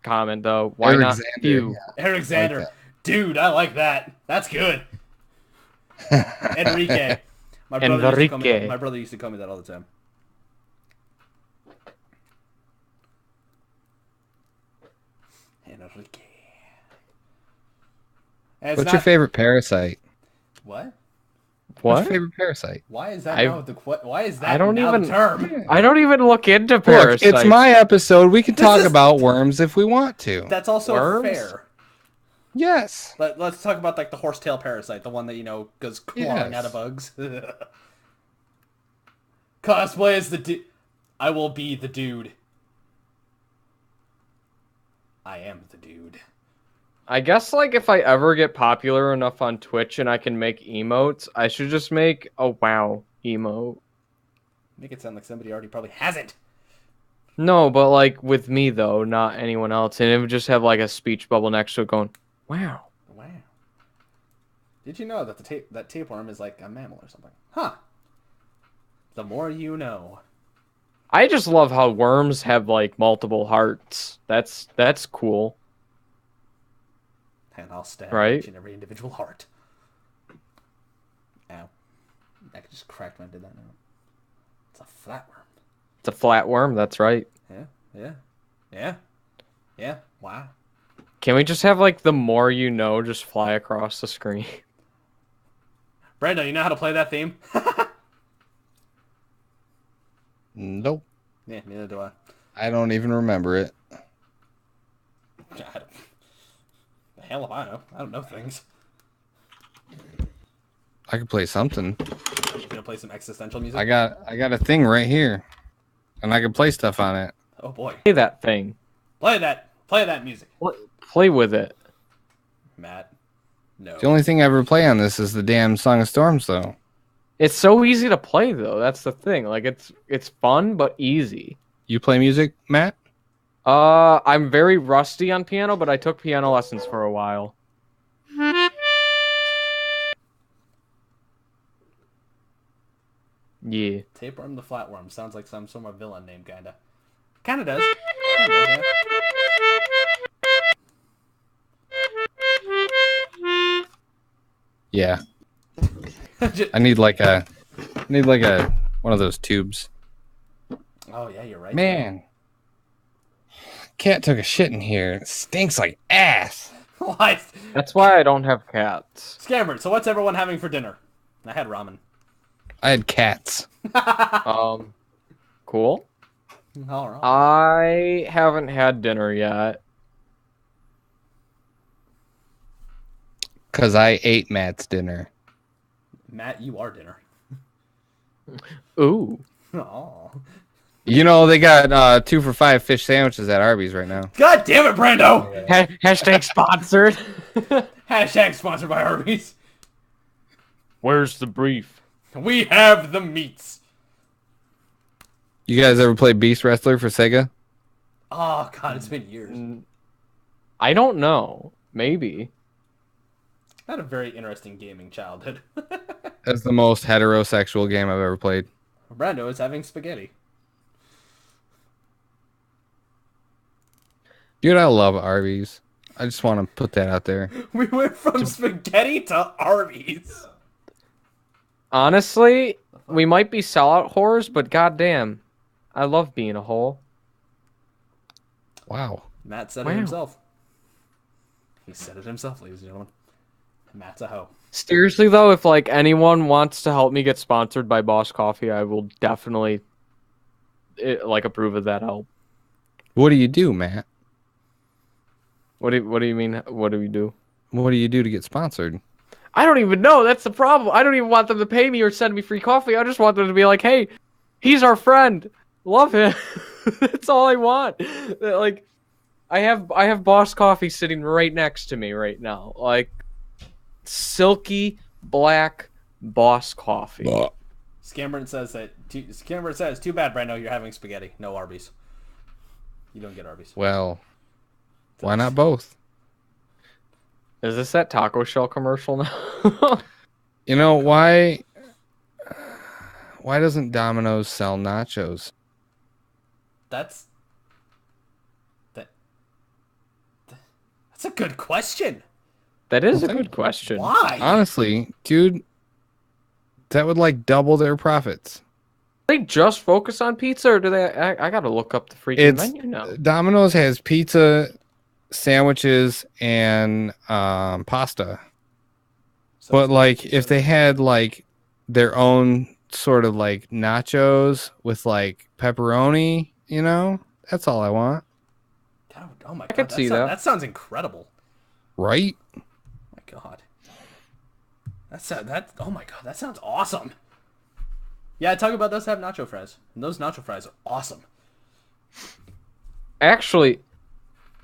comment though. Why not Alexander, Hugh? yeah. Alexander. Like that. Dude, I like that. That's good. Enrique. My brother used to call me that all the time. Enrique. What's your favorite parasite? What? What's What? your favorite parasite? Why is that I- now the why is that I don't now even the term? I don't even look into Look, parasites. it's my episode. We can talk is- about worms if we want to. That's also Worms? fair. Yes. Let's talk about like the horsetail parasite, the one that goes clawing Yes. out of bugs. Cosplay as the dude. I will be the dude. I am the dude. I guess like if I ever get popular enough on Twitch and I can make emotes, I should just make a wow emote. Make it sound like somebody already probably has it. No, but like with me though, not anyone else, and it would just have like a speech bubble next to it going, "Wow." Wow. Did you know that that tapeworm is like a mammal or something? Huh. The more you know. I just love how worms have like multiple hearts. That's cool. And I'll stab Right? each and every individual heart. Ow. I just cracked when I did that now. It's a flatworm. It's a flatworm, that's right. Yeah. Wow. Can we just have like the more you know just fly across the screen? Brando, you know how to play that theme? Nope. Yeah, neither do I. I don't even remember it. God. The hell if I know. I don't know things. I could play something. You gonna play some existential music? I got a thing right here, and I can play stuff on it. Oh boy. Play that thing. Play that music. Play with it. Matt. No. The only thing I ever play on this is the damn Song of Storms, though. It's so easy to play though. That's the thing. Like it's fun but easy. You play music, Matt? I'm very rusty on piano, but I took piano lessons for a while. Yeah. Tapeworm the Flatworm sounds like some sort of villain name, kinda. Kinda does. Kinda, Yeah. yeah. I need like a one of those tubes. Oh yeah, you're right. Man, cat took a shit in here. It stinks like ass. What? That's why I don't have cats. Scammer, so what's everyone having for dinner? I had ramen. I had cats. Cool. All right. I haven't had dinner yet. Cause I ate Matt's dinner. Matt, you are dinner. Ooh. Oh. You know they got 2 for $5 fish sandwiches at Arby's right now. God damn it, Brando! Hashtag sponsored. Hashtag sponsored by Arby's. Where's the brief? We have the meats. You guys ever play Beast Wrestler for Sega? Oh god, it's been years. I don't know. Maybe. I had a very interesting gaming childhood. That's the most heterosexual game I've ever played. Brando is having spaghetti. Dude, I love Arby's. I just want to put that out there. We went from spaghetti to Arby's. Honestly, we might be sellout whores, but goddamn, I love being a whore. Wow. Matt said Wow. it himself. He said it himself, ladies and gentlemen. Matt's a hoe. Seriously though, if like anyone wants to help me get sponsored by Boss Coffee, I will definitely approve of that help. What do you do, Matt? What do you mean? What do we do? What do you do to get sponsored? I don't even know. That's the problem. I don't even want them to pay me or send me free coffee. I just want them to be like, "Hey, he's our friend. Love him." That's all I want. Like, I have Boss Coffee sitting right next to me right now. Like, silky black Boss Coffee. Scammerin says Scammerin says, "Too bad, Brando. You're having spaghetti. No Arby's. You don't get Arby's." Well, why not both? Is this that taco shell commercial now? You know, why doesn't Domino's sell nachos? That's a good question. That is a good question. Why? Honestly, dude, that would like double their profits. Do they just focus on pizza, or do they? I gotta look up the freaking menu now. Domino's has pizza, sandwiches, and pasta. So But like, if they had like their own sort of like nachos with like pepperoni, you know, that's all I want, oh my god, could see that. That sounds incredible. right? Oh my god, oh my god, that sounds awesome. Yeah, Taco Bell does have nacho fries, and those nacho fries are awesome. Actually,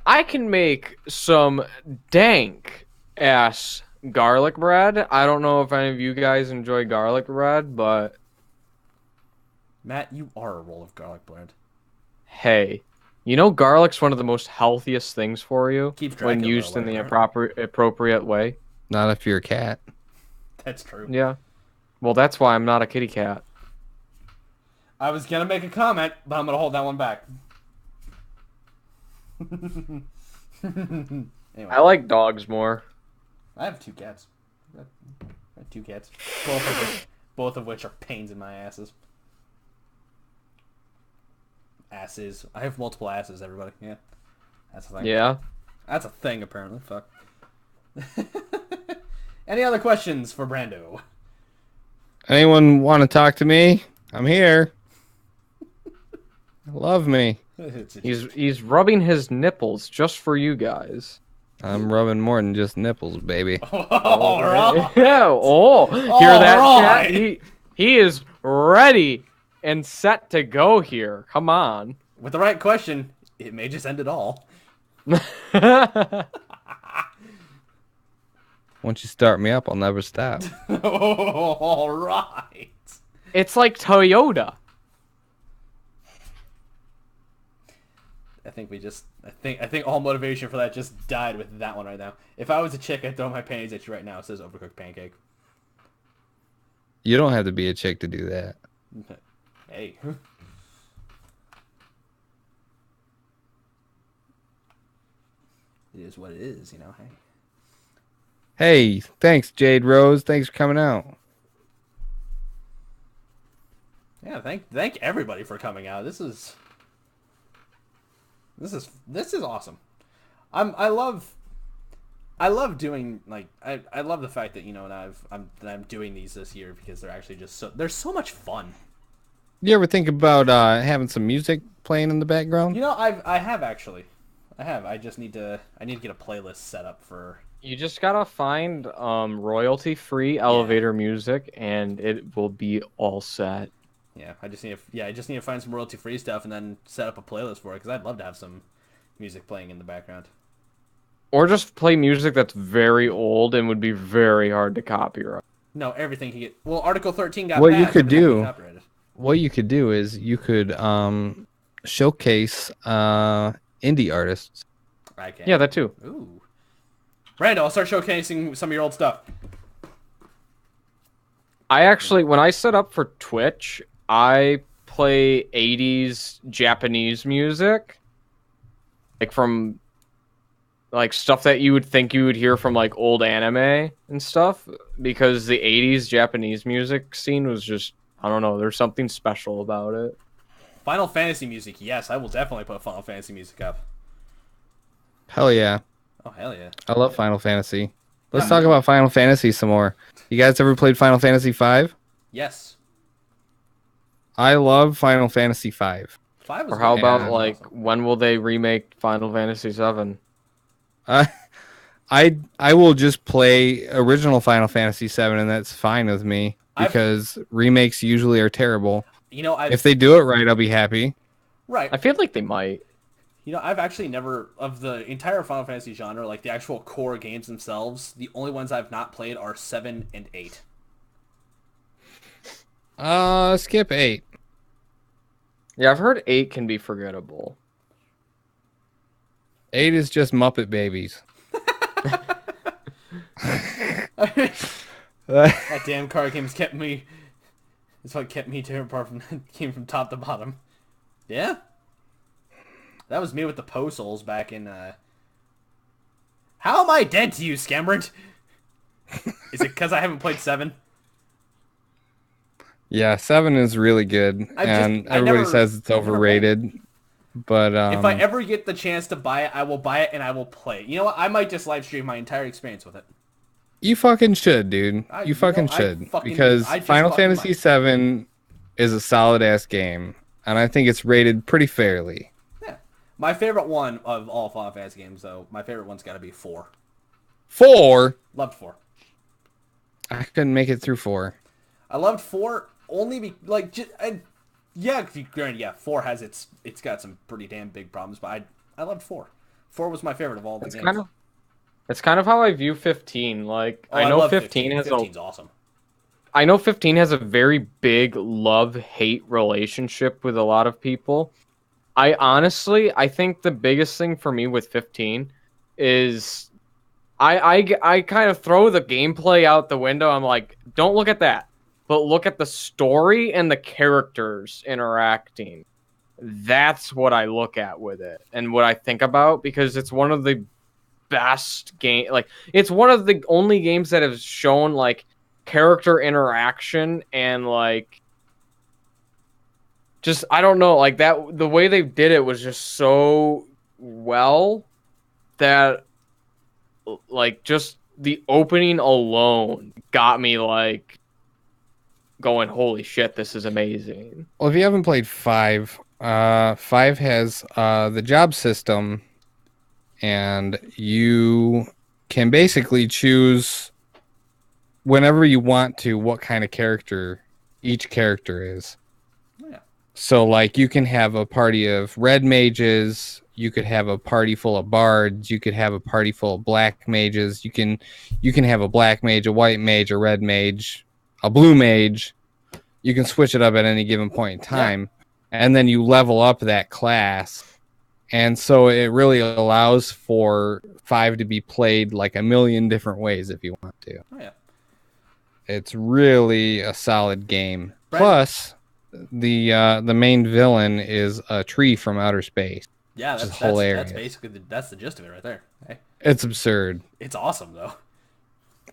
I can make some dank ass garlic bread. I don't know if any of you guys enjoy garlic bread, but Matt, you are a roll of garlic bread. hey, you know garlic's one of the most healthiest things for you Keeps when Dracula used in away, the right? appropriate way. Not if you're a cat. That's true. Yeah. Well, that's why I'm not a kitty cat. I was gonna make a comment, but I'm gonna hold that one back. Anyway, I like dogs more. I have 2 cats. I have 2 cats, both of which are pains in my asses. Asses. I have multiple asses. Everybody. Yeah, that's a thing. Yeah. That's a thing apparently. Fuck. Any other questions for Brando? Anyone want to talk to me? I'm here. Love me. He's rubbing his nipples just for you guys. I'm rubbing more than just nipples, baby. All right. Yeah. Oh, hear All that, right. chat? He is ready and set to go here. Come on. With the right question, it may just end it all. Once you start me up, I'll never stop. All right. It's like Toyota. I think all motivation for that just died with that one right now. If I was a chick, I'd throw my panties at you right now. It says overcooked pancake. You don't have to be a chick to do that. Hey. It is what it is, you know. Hey. Hey, thanks, Jade Rose. Thanks for coming out. Yeah, thank everybody for coming out. This is awesome. I love doing I love the fact that I'm doing these this year because they're actually they're so much fun. You ever think about having some music playing in the background? You know, I have actually. I have. I need to get a playlist set up for. You just gotta find royalty-free elevator music, and it will be all set. Yeah, I just need to find some royalty-free stuff and then set up a playlist for it because I'd love to have some music playing in the background. Or just play music that's very old and would be very hard to copyright. No, everything can get. Well, Article 13 got What passed. you could everything can be do- copyrighted. What you could do is you could showcase indie artists. I can. Yeah, that too. Ooh. Randall, I'll start showcasing some of your old stuff. I actually, when I set up for Twitch, I play 80s Japanese music. Like from like stuff that you would think you would hear from like old anime and stuff, because the 80s Japanese music scene was just, I don't know, there's something special about it. Final Fantasy music, yes, I will definitely put Final Fantasy music up. Hell yeah. Oh, hell yeah. I love Final Fantasy. Let's talk about Final Fantasy some more. You guys ever played Final Fantasy V? Yes. I love Final Fantasy V. 5 was Or how good. about Yeah. like when will they remake Final Fantasy VII? I will just play original Final Fantasy VII, and that's fine with me because remakes usually are terrible. You know, If they do it right, I'll be happy. right. I feel like they might. You know, I've actually never, of the entire Final Fantasy genre, like the actual core games themselves, the only ones I've not played are 7 and 8. Skip 8. Yeah, I've heard 8 can be forgettable. 8 is just Muppet Babies. That damn card game's kept me. It's what kept me tearing apart from came from top to bottom. Yeah, that was me with the postals back in. How am I dead to you, Scamrant? Is it because I haven't played 7? Yeah, 7 is really good, and everybody says it's overrated. But If I ever get the chance to buy it, I will buy it and I will play it. You know what? I might just live stream my entire experience with it. you fucking should, dude. You fucking I should, fucking- because I just Final fucking Fantasy VII is a solid ass game, and I think it's rated pretty fairly. Yeah, my favorite one of all Final Fantasy games, though, my favorite one's got to be 4. 4. Loved 4. I couldn't make it through 4. I loved 4 only granted, 4 has it's got some pretty damn big problems, but I loved 4. 4 was my favorite of all the games. It's kind of how I view 15. Like Oh, I know love 15 has 15's awesome. I know 15 has a very big love-hate relationship with a lot of people. I think the biggest thing for me with 15 is I kind of throw the gameplay out the window. I'm like, don't look at that, but look at the story and the characters interacting. That's what I look at with it and what I think about, because it's one of the best it's one of the only games that have shown like character interaction and like just, I don't know, like that, the way they did it was just so well that like just the opening alone got me like going, holy shit, this is amazing. Well, if you haven't played 5, 5 has the job system and you can basically choose whenever you want to what kind of character each character is. Yeah. So, like, you can have a party of red mages. You could have a party full of bards. You could have a party full of black mages. You can have a black mage, a white mage, a red mage, a blue mage. You can switch it up at any given point in time, and then you level up that class. And so it really allows for 5 to be played like a million different ways if you want to. Oh yeah. It's really a solid game. Right. Plus, the main villain is a tree from outer space. Yeah, Which is that's hilarious. basically that's the gist of it right there. Hey, It's absurd. it's awesome though.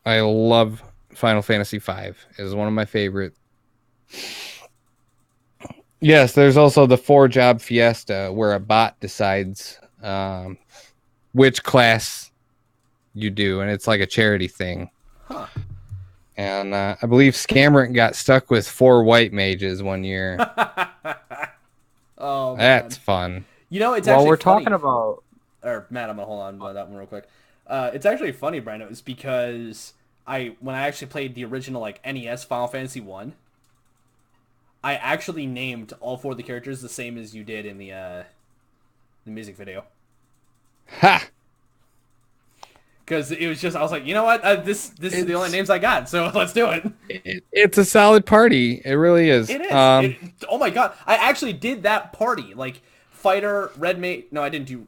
I love Final Fantasy V. It is one of my favorites. Yes, there's also the 4-job fiesta where a bot decides which class you do, and it's like a charity thing. Huh. And I believe Scammert got stuck with 4 white mages one year. Oh, man. That's fun. You know, it's While actually we're funny. talking about Or Matt, I'm gonna hold on to that one real quick. It's actually funny, Brando, is because when I actually played the original like NES Final Fantasy 1, I actually named all 4 of the characters the same as you did in the music video. Ha! Because it was just, I was like, you know what, this is the only names I got, so let's do it. It's a solid party. It really is. It is. Oh my god, I actually did that party, like fighter, red mage. No, I didn't do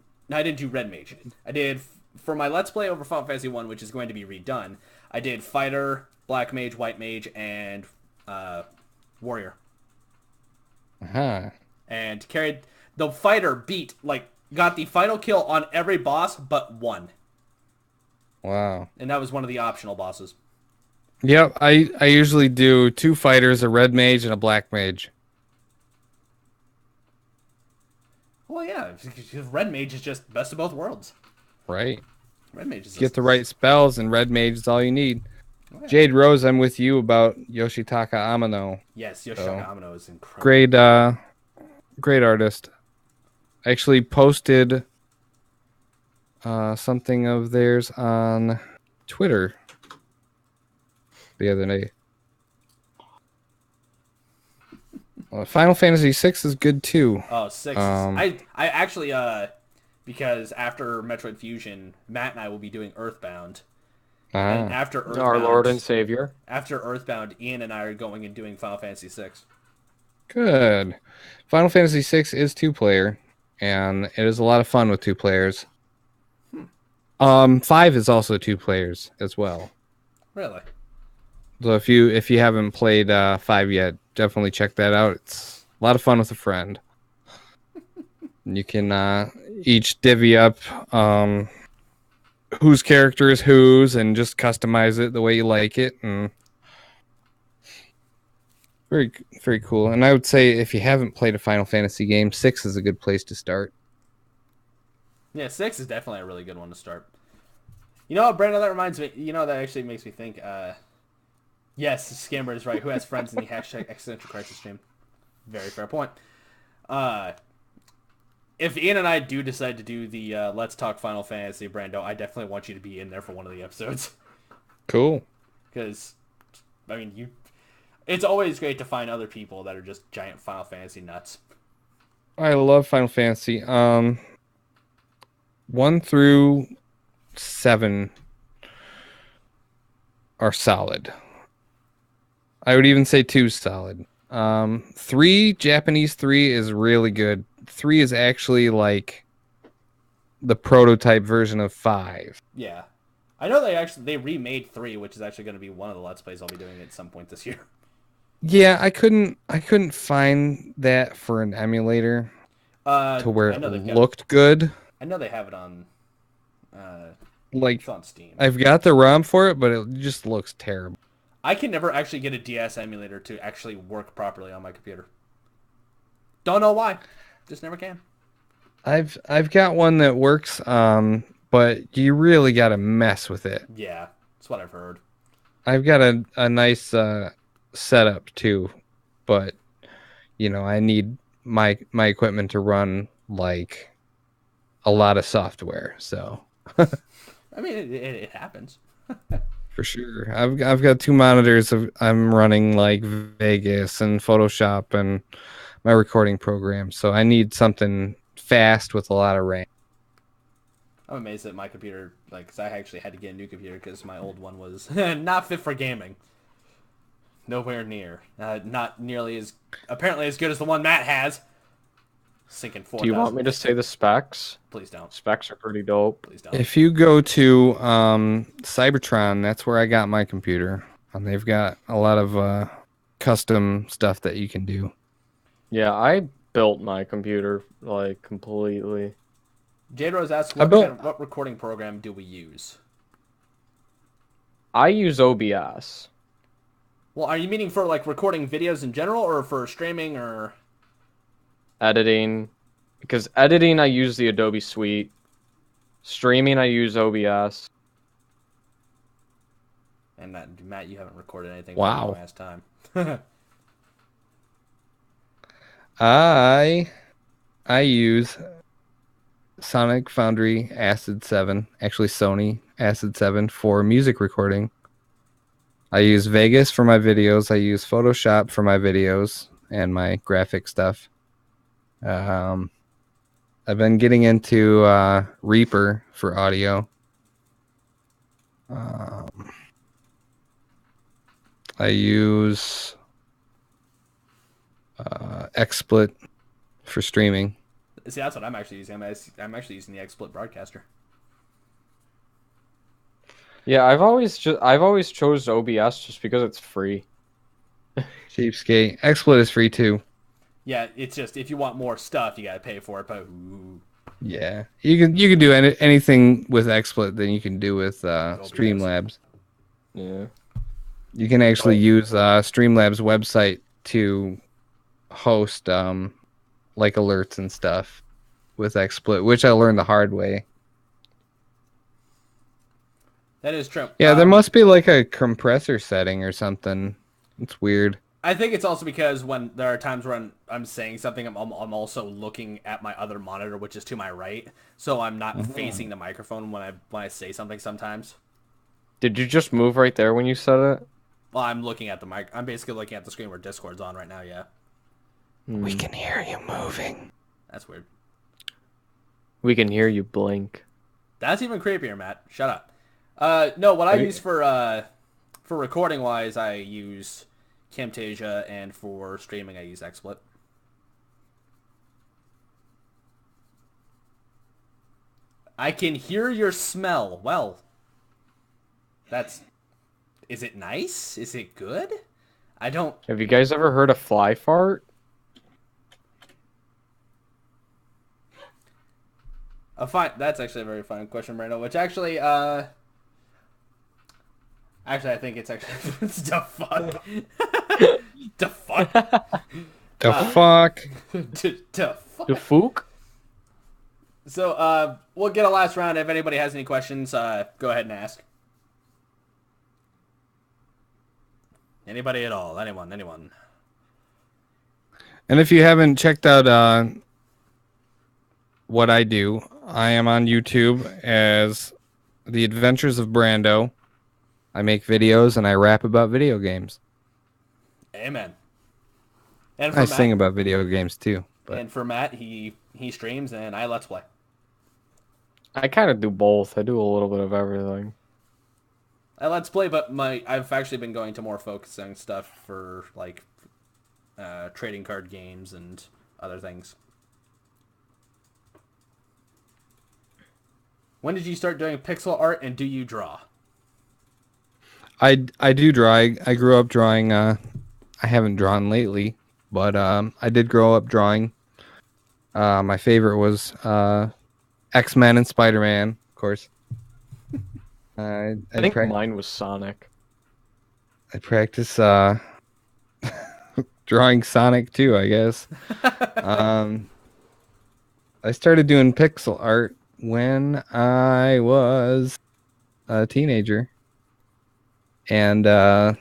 red mage. I did for my Let's Play over Final Fantasy 1, which is going to be redone. I did fighter, black mage, white mage, and warrior. Uh-huh. And carried the fighter got the final kill on every boss but one. Wow. And that was one of the optional bosses. Yep, I usually do 2 fighters, a red mage, and a black mage. Well, yeah, red mage is just best of both worlds. Right. Red mage is Get the right spells, and red mage is all you need. Oh, yeah. Jade Rose, I'm with you about Yoshitaka Amano. Yes, Yoshitaka Amano is incredible. Great artist. I actually posted something of theirs on Twitter the other day. Final Fantasy VI is good too. Oh, 6. I actually because after Metroid Fusion, Matt and I will be doing Earthbound. And after Earthbound, our Lord and Savior. After Earthbound, Ian and I are going and doing Final Fantasy 6. Good. Final Fantasy VI is 2-player, and it is a lot of fun with 2 players. 5 is also 2 players as well. Really? So if you haven't played 5 yet, definitely check that out. It's a lot of fun with a friend. You can each divvy up whose character is whose and just customize it the way you like it, and very, very cool. And I would say if you haven't played a Final Fantasy game, 6 is a good place to start. Yeah, 6 is definitely a really good one to start. You know what, Brandon, that reminds me, that actually makes me think, yes, Scammer is right. Who has friends in the hashtag Existential Crisis stream? Very fair point. If Ian and I do decide to do the Let's Talk Final Fantasy, Brando, I definitely want you to be in there for one of the episodes. Cool. Because, I mean, it's always great to find other people that are just giant Final Fantasy nuts. I love Final Fantasy. 1 through 7 are solid. I would even say 2 is solid. 3, Japanese 3 is really good. 3 is actually like the prototype version of 5. Yeah. I know they remade 3, which is actually going to be one of the Let's Plays I'll be doing at some point this year. Yeah, I couldn't find that for an emulator to where it looked good. I know they have it on like it's on Steam. I've got the ROM for it, but it just looks terrible. I can never actually get a DS emulator to actually work properly on my computer. Don't know why. Just never can. I've got one that works, but you really got to mess with it. Yeah, that's what I've heard. I've got a nice setup too, but I need my equipment to run like a lot of software. So I mean, it happens. for sure, I've got two monitors. I'm running like Vegas and Photoshop and my recording program. So I need something fast with a lot of RAM. I'm amazed that my computer, like, cause I actually had to get a new computer because my old one was not fit for gaming. Nowhere near. Not nearly as, apparently as good as the one Matt has. Sinking Do you want 4,000. me to say the specs? Please don't. Specs are pretty dope. Please don't. If you go to Cybertron, that's where I got my computer, and they've got a lot of custom stuff that you can do. Yeah, I built my computer like completely. Jade Rose asks, I built. what recording program do we use? I use OBS. Well, are you meaning for like recording videos in general, or for streaming, or Editing, because editing I use the Adobe Suite. Streaming I use OBS. and Matt, you haven't recorded anything for a Wow. long ass time. I use Sonic Foundry Acid 7, actually Sony Acid 7 for music recording. I use Vegas for my videos. I use Photoshop for my videos and my graphic stuff. I've been getting into Reaper for audio. I use XSplit for streaming. See, that's what I'm actually using. I'm actually using the XSplit broadcaster. Yeah, I've always chose OBS just because it's free. Cheapskate. XSplit is free too. Yeah, it's just if you want more stuff, you gotta pay for it. But Yeah, you can do anything with XSplit than you can do with Streamlabs. Yeah. You can actually use Streamlabs website to host like alerts and stuff with XSplit, which I learned the hard way. that is true. Yeah, there must be like a compressor setting or something. It's weird. I think it's also because when there are times when I'm saying something, I'm also looking at my other monitor, which is to my right, so I'm not facing the microphone when I say something. Sometimes. Did you just move right there when you said it? Well, I'm looking at the mic. I'm basically looking at the screen where Discord's on right now. Yeah, We can hear you moving. that's weird. We can hear you blink. That's even creepier, Matt. Shut up. No, what I use for recording wise, I use Camtasia, and for streaming, I use XSplit. I can hear your smell. Well, is it nice? Is it good? I don't. Have you guys ever heard a fly fart? That's actually a very fun question, Brando. Which actually, I think it's actually it's the fuck. The fuck. The fuck. The fuck. The fook? So, we'll get a last round. If anybody has any questions, go ahead and ask. Anybody at all? Anyone. And if you haven't checked out what I do, I am on YouTube as The Adventures of Brando. I make videos and I rap about video games. Amen. And I sing about video games too. But And for Matt, he streams and I let's play. I kind of do both. I do a little bit of everything. I let's play, but I've actually been going to more focusing stuff for like trading card games and other things. When did you start doing pixel art, and do you draw? I do draw. I grew up drawing. I haven't drawn lately, but I did grow up drawing. My favorite was X-Men and Spider-Man, of course. I think mine was Sonic. I practice drawing Sonic too, I guess. I started doing pixel art when I was a teenager. And back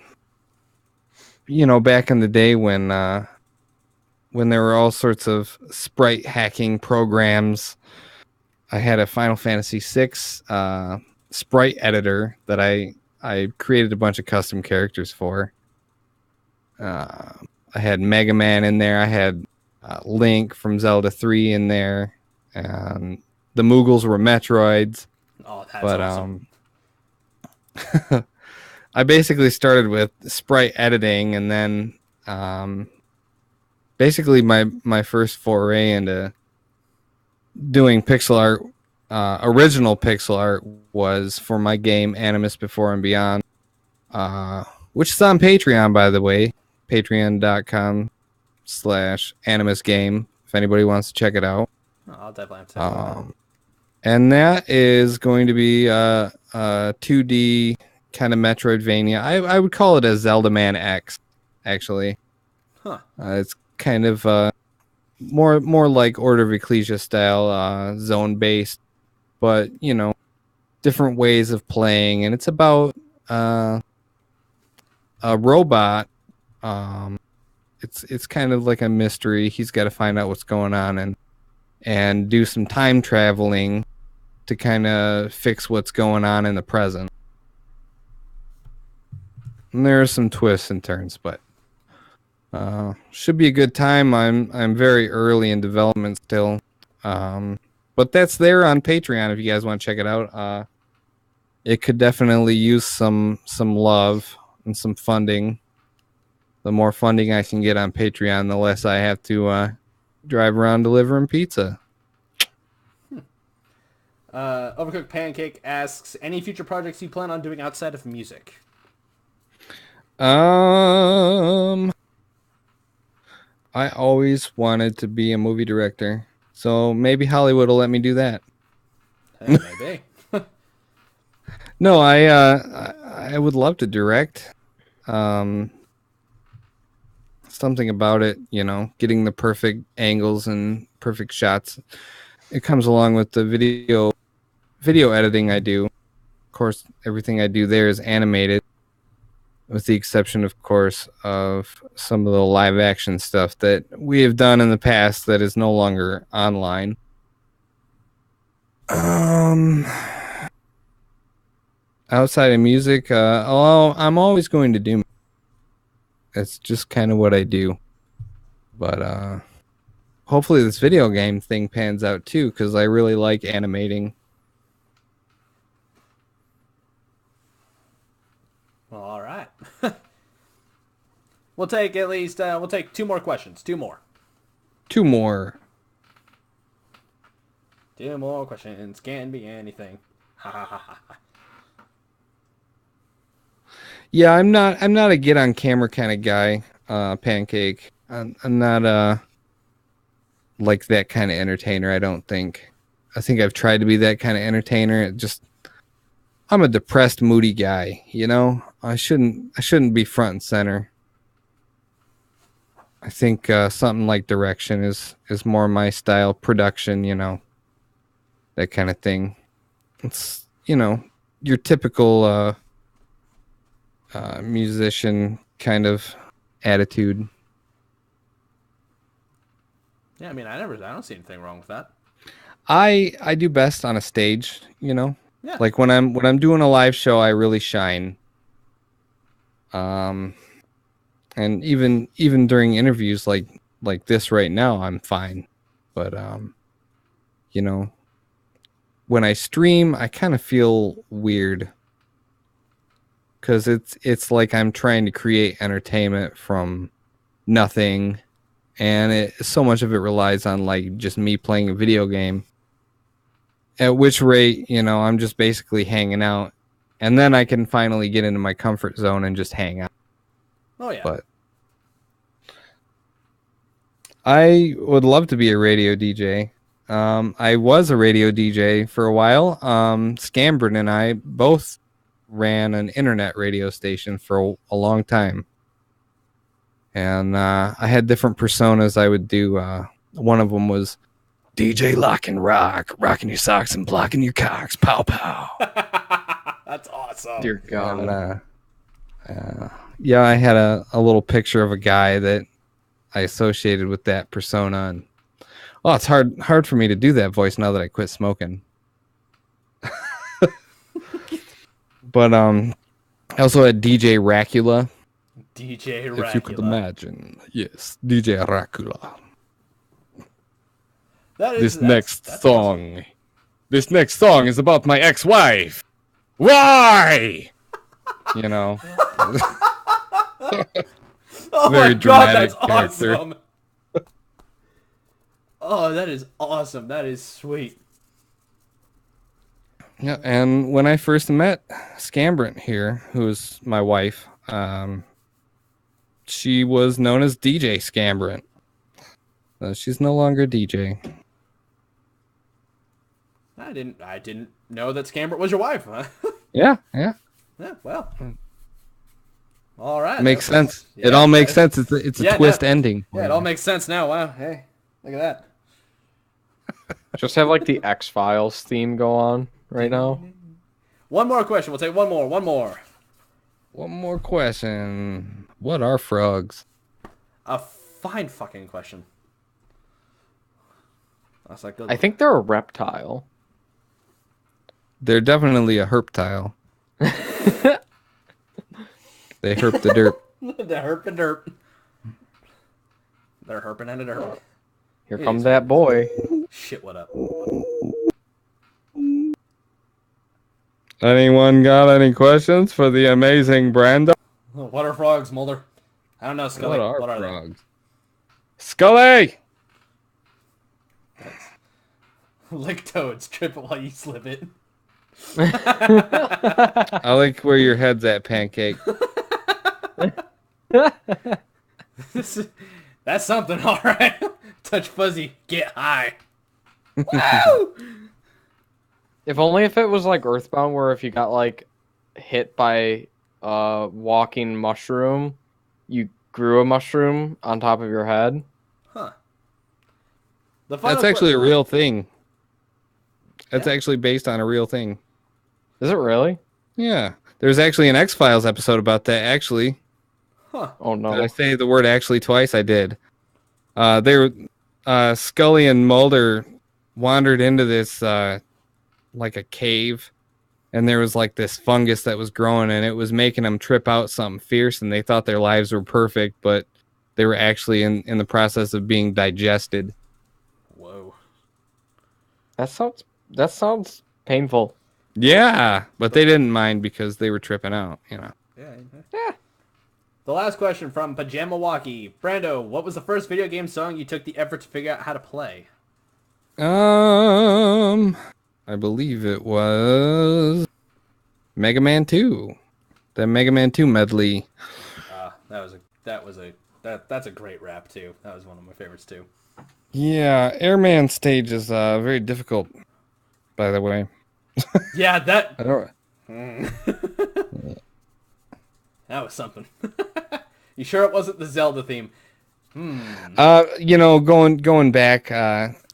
in the day when there were all sorts of sprite hacking programs I had a Final Fantasy VI sprite editor that I created a bunch of custom characters for. I had Mega Man in there. I had Link from Zelda 3 in there. The Moogles were Metroids. Oh, that's But awesome. I basically started with sprite editing, and then basically my first foray into doing pixel art, original pixel art, was for my game Animus Before and Beyond, which is on Patreon, by the way, patreon.com/Animus Game, if anybody wants to check it out. Oh, I'll definitely have to check that out. And that is going to be a 2D kind of Metroidvania. I would call it a Zelda Man X, actually. Huh. It's kind of more like Order of Ecclesia style, zone based, but different ways of playing, and it's about a robot. It's kind of like a mystery. He's got to find out what's going on and do some time traveling to kind of fix what's going on in the present. And there are some twists and turns, but should be a good time. I'm very early in development still, but that's there on Patreon if you guys want to check it out. It could definitely use some love and some funding. The more funding I can get on Patreon, the less I have to drive around delivering pizza. Overcooked Pancake asks, any future projects you plan on doing outside of music? I always wanted to be a movie director, so maybe Hollywood will let me do that. Maybe. No, I would love to direct. Something about it, getting the perfect angles and perfect shots. It comes along with the video editing I do. Of course, everything I do there is animated, with the exception, of course, of some of the live action stuff that we have done in the past that is no longer online. Outside of music, I'm always going to do. It's just kind of what I do. But hopefully this video game thing pans out too, because I really like animating. Well, all right. We'll take two more questions. Two more questions. Can be anything. Ha ha ha ha. Yeah, I'm not a get on camera kind of guy, Pancake. I'm not like that kind of entertainer, I don't think. I think I've tried to be that kind of entertainer. I'm a depressed, moody guy, I shouldn't be front and center. I think something like direction is more my style, production, that kind of thing. It's, your typical musician kind of attitude. Yeah, I mean, I don't see anything wrong with that. I do best on a stage, Yeah. Like when I'm doing a live show, I really shine. And even during interviews like this right now, I'm fine. But when I stream, I kind of feel weird, because it's like I'm trying to create entertainment from nothing, and so much of it relies on like just me playing a video game. At which rate, I'm just basically hanging out, and then I can finally get into my comfort zone and just hang out. Oh yeah. But I would love to be a radio DJ. I was a radio DJ for a while. Scambrin and I both ran an internet radio station for a long time. And I had different personas I would do. One of them was DJ Lock and Rock, rocking your socks and blocking your cocks. Pow, pow. That's awesome. Dear God. And, yeah, I had a little picture of a guy that I associated with that persona. And Oh, it's hard for me to do that voice now that I quit smoking. But I also had DJ Racula. DJ Racula. If you could imagine, yes, DJ Racula. This next song is about my ex-wife. Why? You know. Oh Very my god, dramatic that's character. awesome. Oh, that is awesome. That is sweet. Yeah, and when I first met Scambrant here, who is my wife, she was known as DJ Scambrant. She's no longer DJ. I didn't know that Scambert was your wife, huh? Yeah. Yeah, well. All right. Makes sense. Yeah, it all makes sense. It's a twist ending. Yeah, it all makes sense now. Wow. Hey, look at that. Just have like the X-Files theme go on right now. One more question. We'll take one more. One more question. What are frogs? A fine fucking question. That's like good. I think they're a reptile. They're definitely a herptile. They herp the derp. The herp and derp. They're herping and a derp. Here comes that boy. Shit, what up? Anyone got any questions for the amazing Brando? What are frogs, Mulder? I don't know, Scully. What are they? frogs? Scully! Lick toads. Trip it while you slip it. I like where your head's at, Pancake. That's something, all right. Touch fuzzy, get high. Woo! If only if it was like Earthbound, where if you got like hit by a walking mushroom, you grew a mushroom on top of your head. Huh. That's actually a real thing. That's actually based on a real thing. Is it really? Yeah. There's actually an X-Files episode about that, actually. Huh. Oh no. Did I say the word actually twice? I did. Scully and Mulder wandered into this like a cave, and there was like this fungus that was growing, and it was making them trip out something fierce, and they thought their lives were perfect, but they were actually in the process of being digested. Whoa. That sounds painful. Yeah, but they didn't mind because they were tripping out, you know. Yeah. The last question from Pajama Walkie. Brando, what was the first video game song you took the effort to figure out how to play? I believe it was Mega Man 2. The Mega Man 2 medley. That's a great rap too. That was one of my favorites too. Yeah, Airman stage is very difficult, by the way. Yeah, that I don't. that was something. You sure it wasn't the Zelda theme? You know, going back,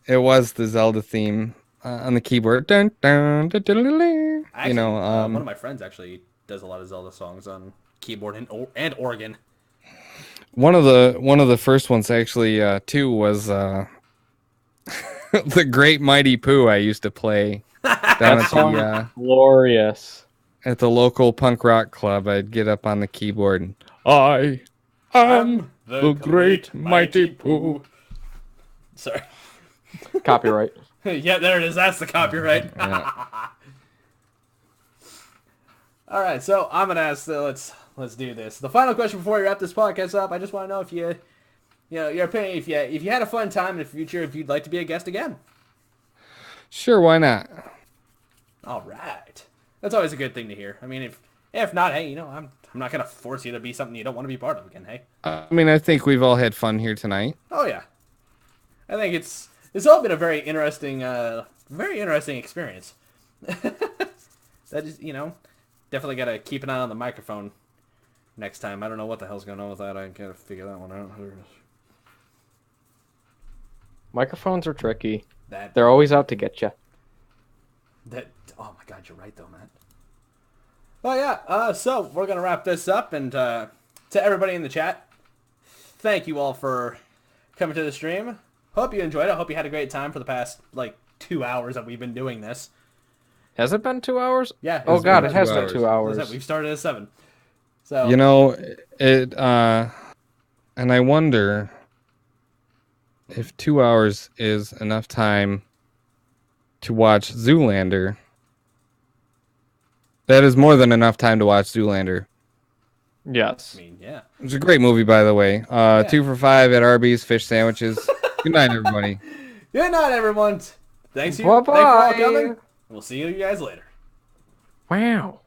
it was the Zelda theme on the keyboard. Dun, dun, dun, dun, dun, dun. Actually, You know, one of my friends actually does a lot of Zelda songs on keyboard and organ. one of the first ones actually too was the Great Mighty Pooh I used to play down at the Glorious. at the local punk rock club. I'd get up on the keyboard and I am the Great Mighty Pooh. Sorry. Copyright. Yeah, there it is. That's the copyright. Yeah. All right, so I'm gonna ask. Let's do this. The final question before we wrap this podcast up. I just want to know if your opinion, if you had a fun time in the future, if you'd like to be a guest again. Sure, why not? All right, that's always a good thing to hear. I mean, if not, hey, I'm not gonna force you to be something you don't want to be part of again. Hey. I mean, I think we've all had fun here tonight. Oh yeah, I think it's all been a very interesting experience. That is, definitely gotta keep an eye on the microphone next time. I don't know what the hell's going on with that. I gotta figure that one out. Microphones are tricky. They're always out to get you. Oh my god, you're right though, man. Oh yeah. So we're gonna wrap this up, and to everybody in the chat, thank you all for coming to the stream. Hope you enjoyed it. Hope you had a great time for the past, 2 hours that we've been doing this. Has it been 2 hours? Yeah. Oh God, been it has 2 been hours. 2 hours. We've started at 7. So You know, it and I wonder if 2 hours is enough time to watch Zoolander. That is more than enough time to watch Zoolander. Yes. I mean, yeah. It's a great movie, by the way. 2 for $5 at Arby's, fish sandwiches. Good night, everybody. Good night, everyone. Thanks for all Bye-bye. coming. We'll see you guys later. Wow.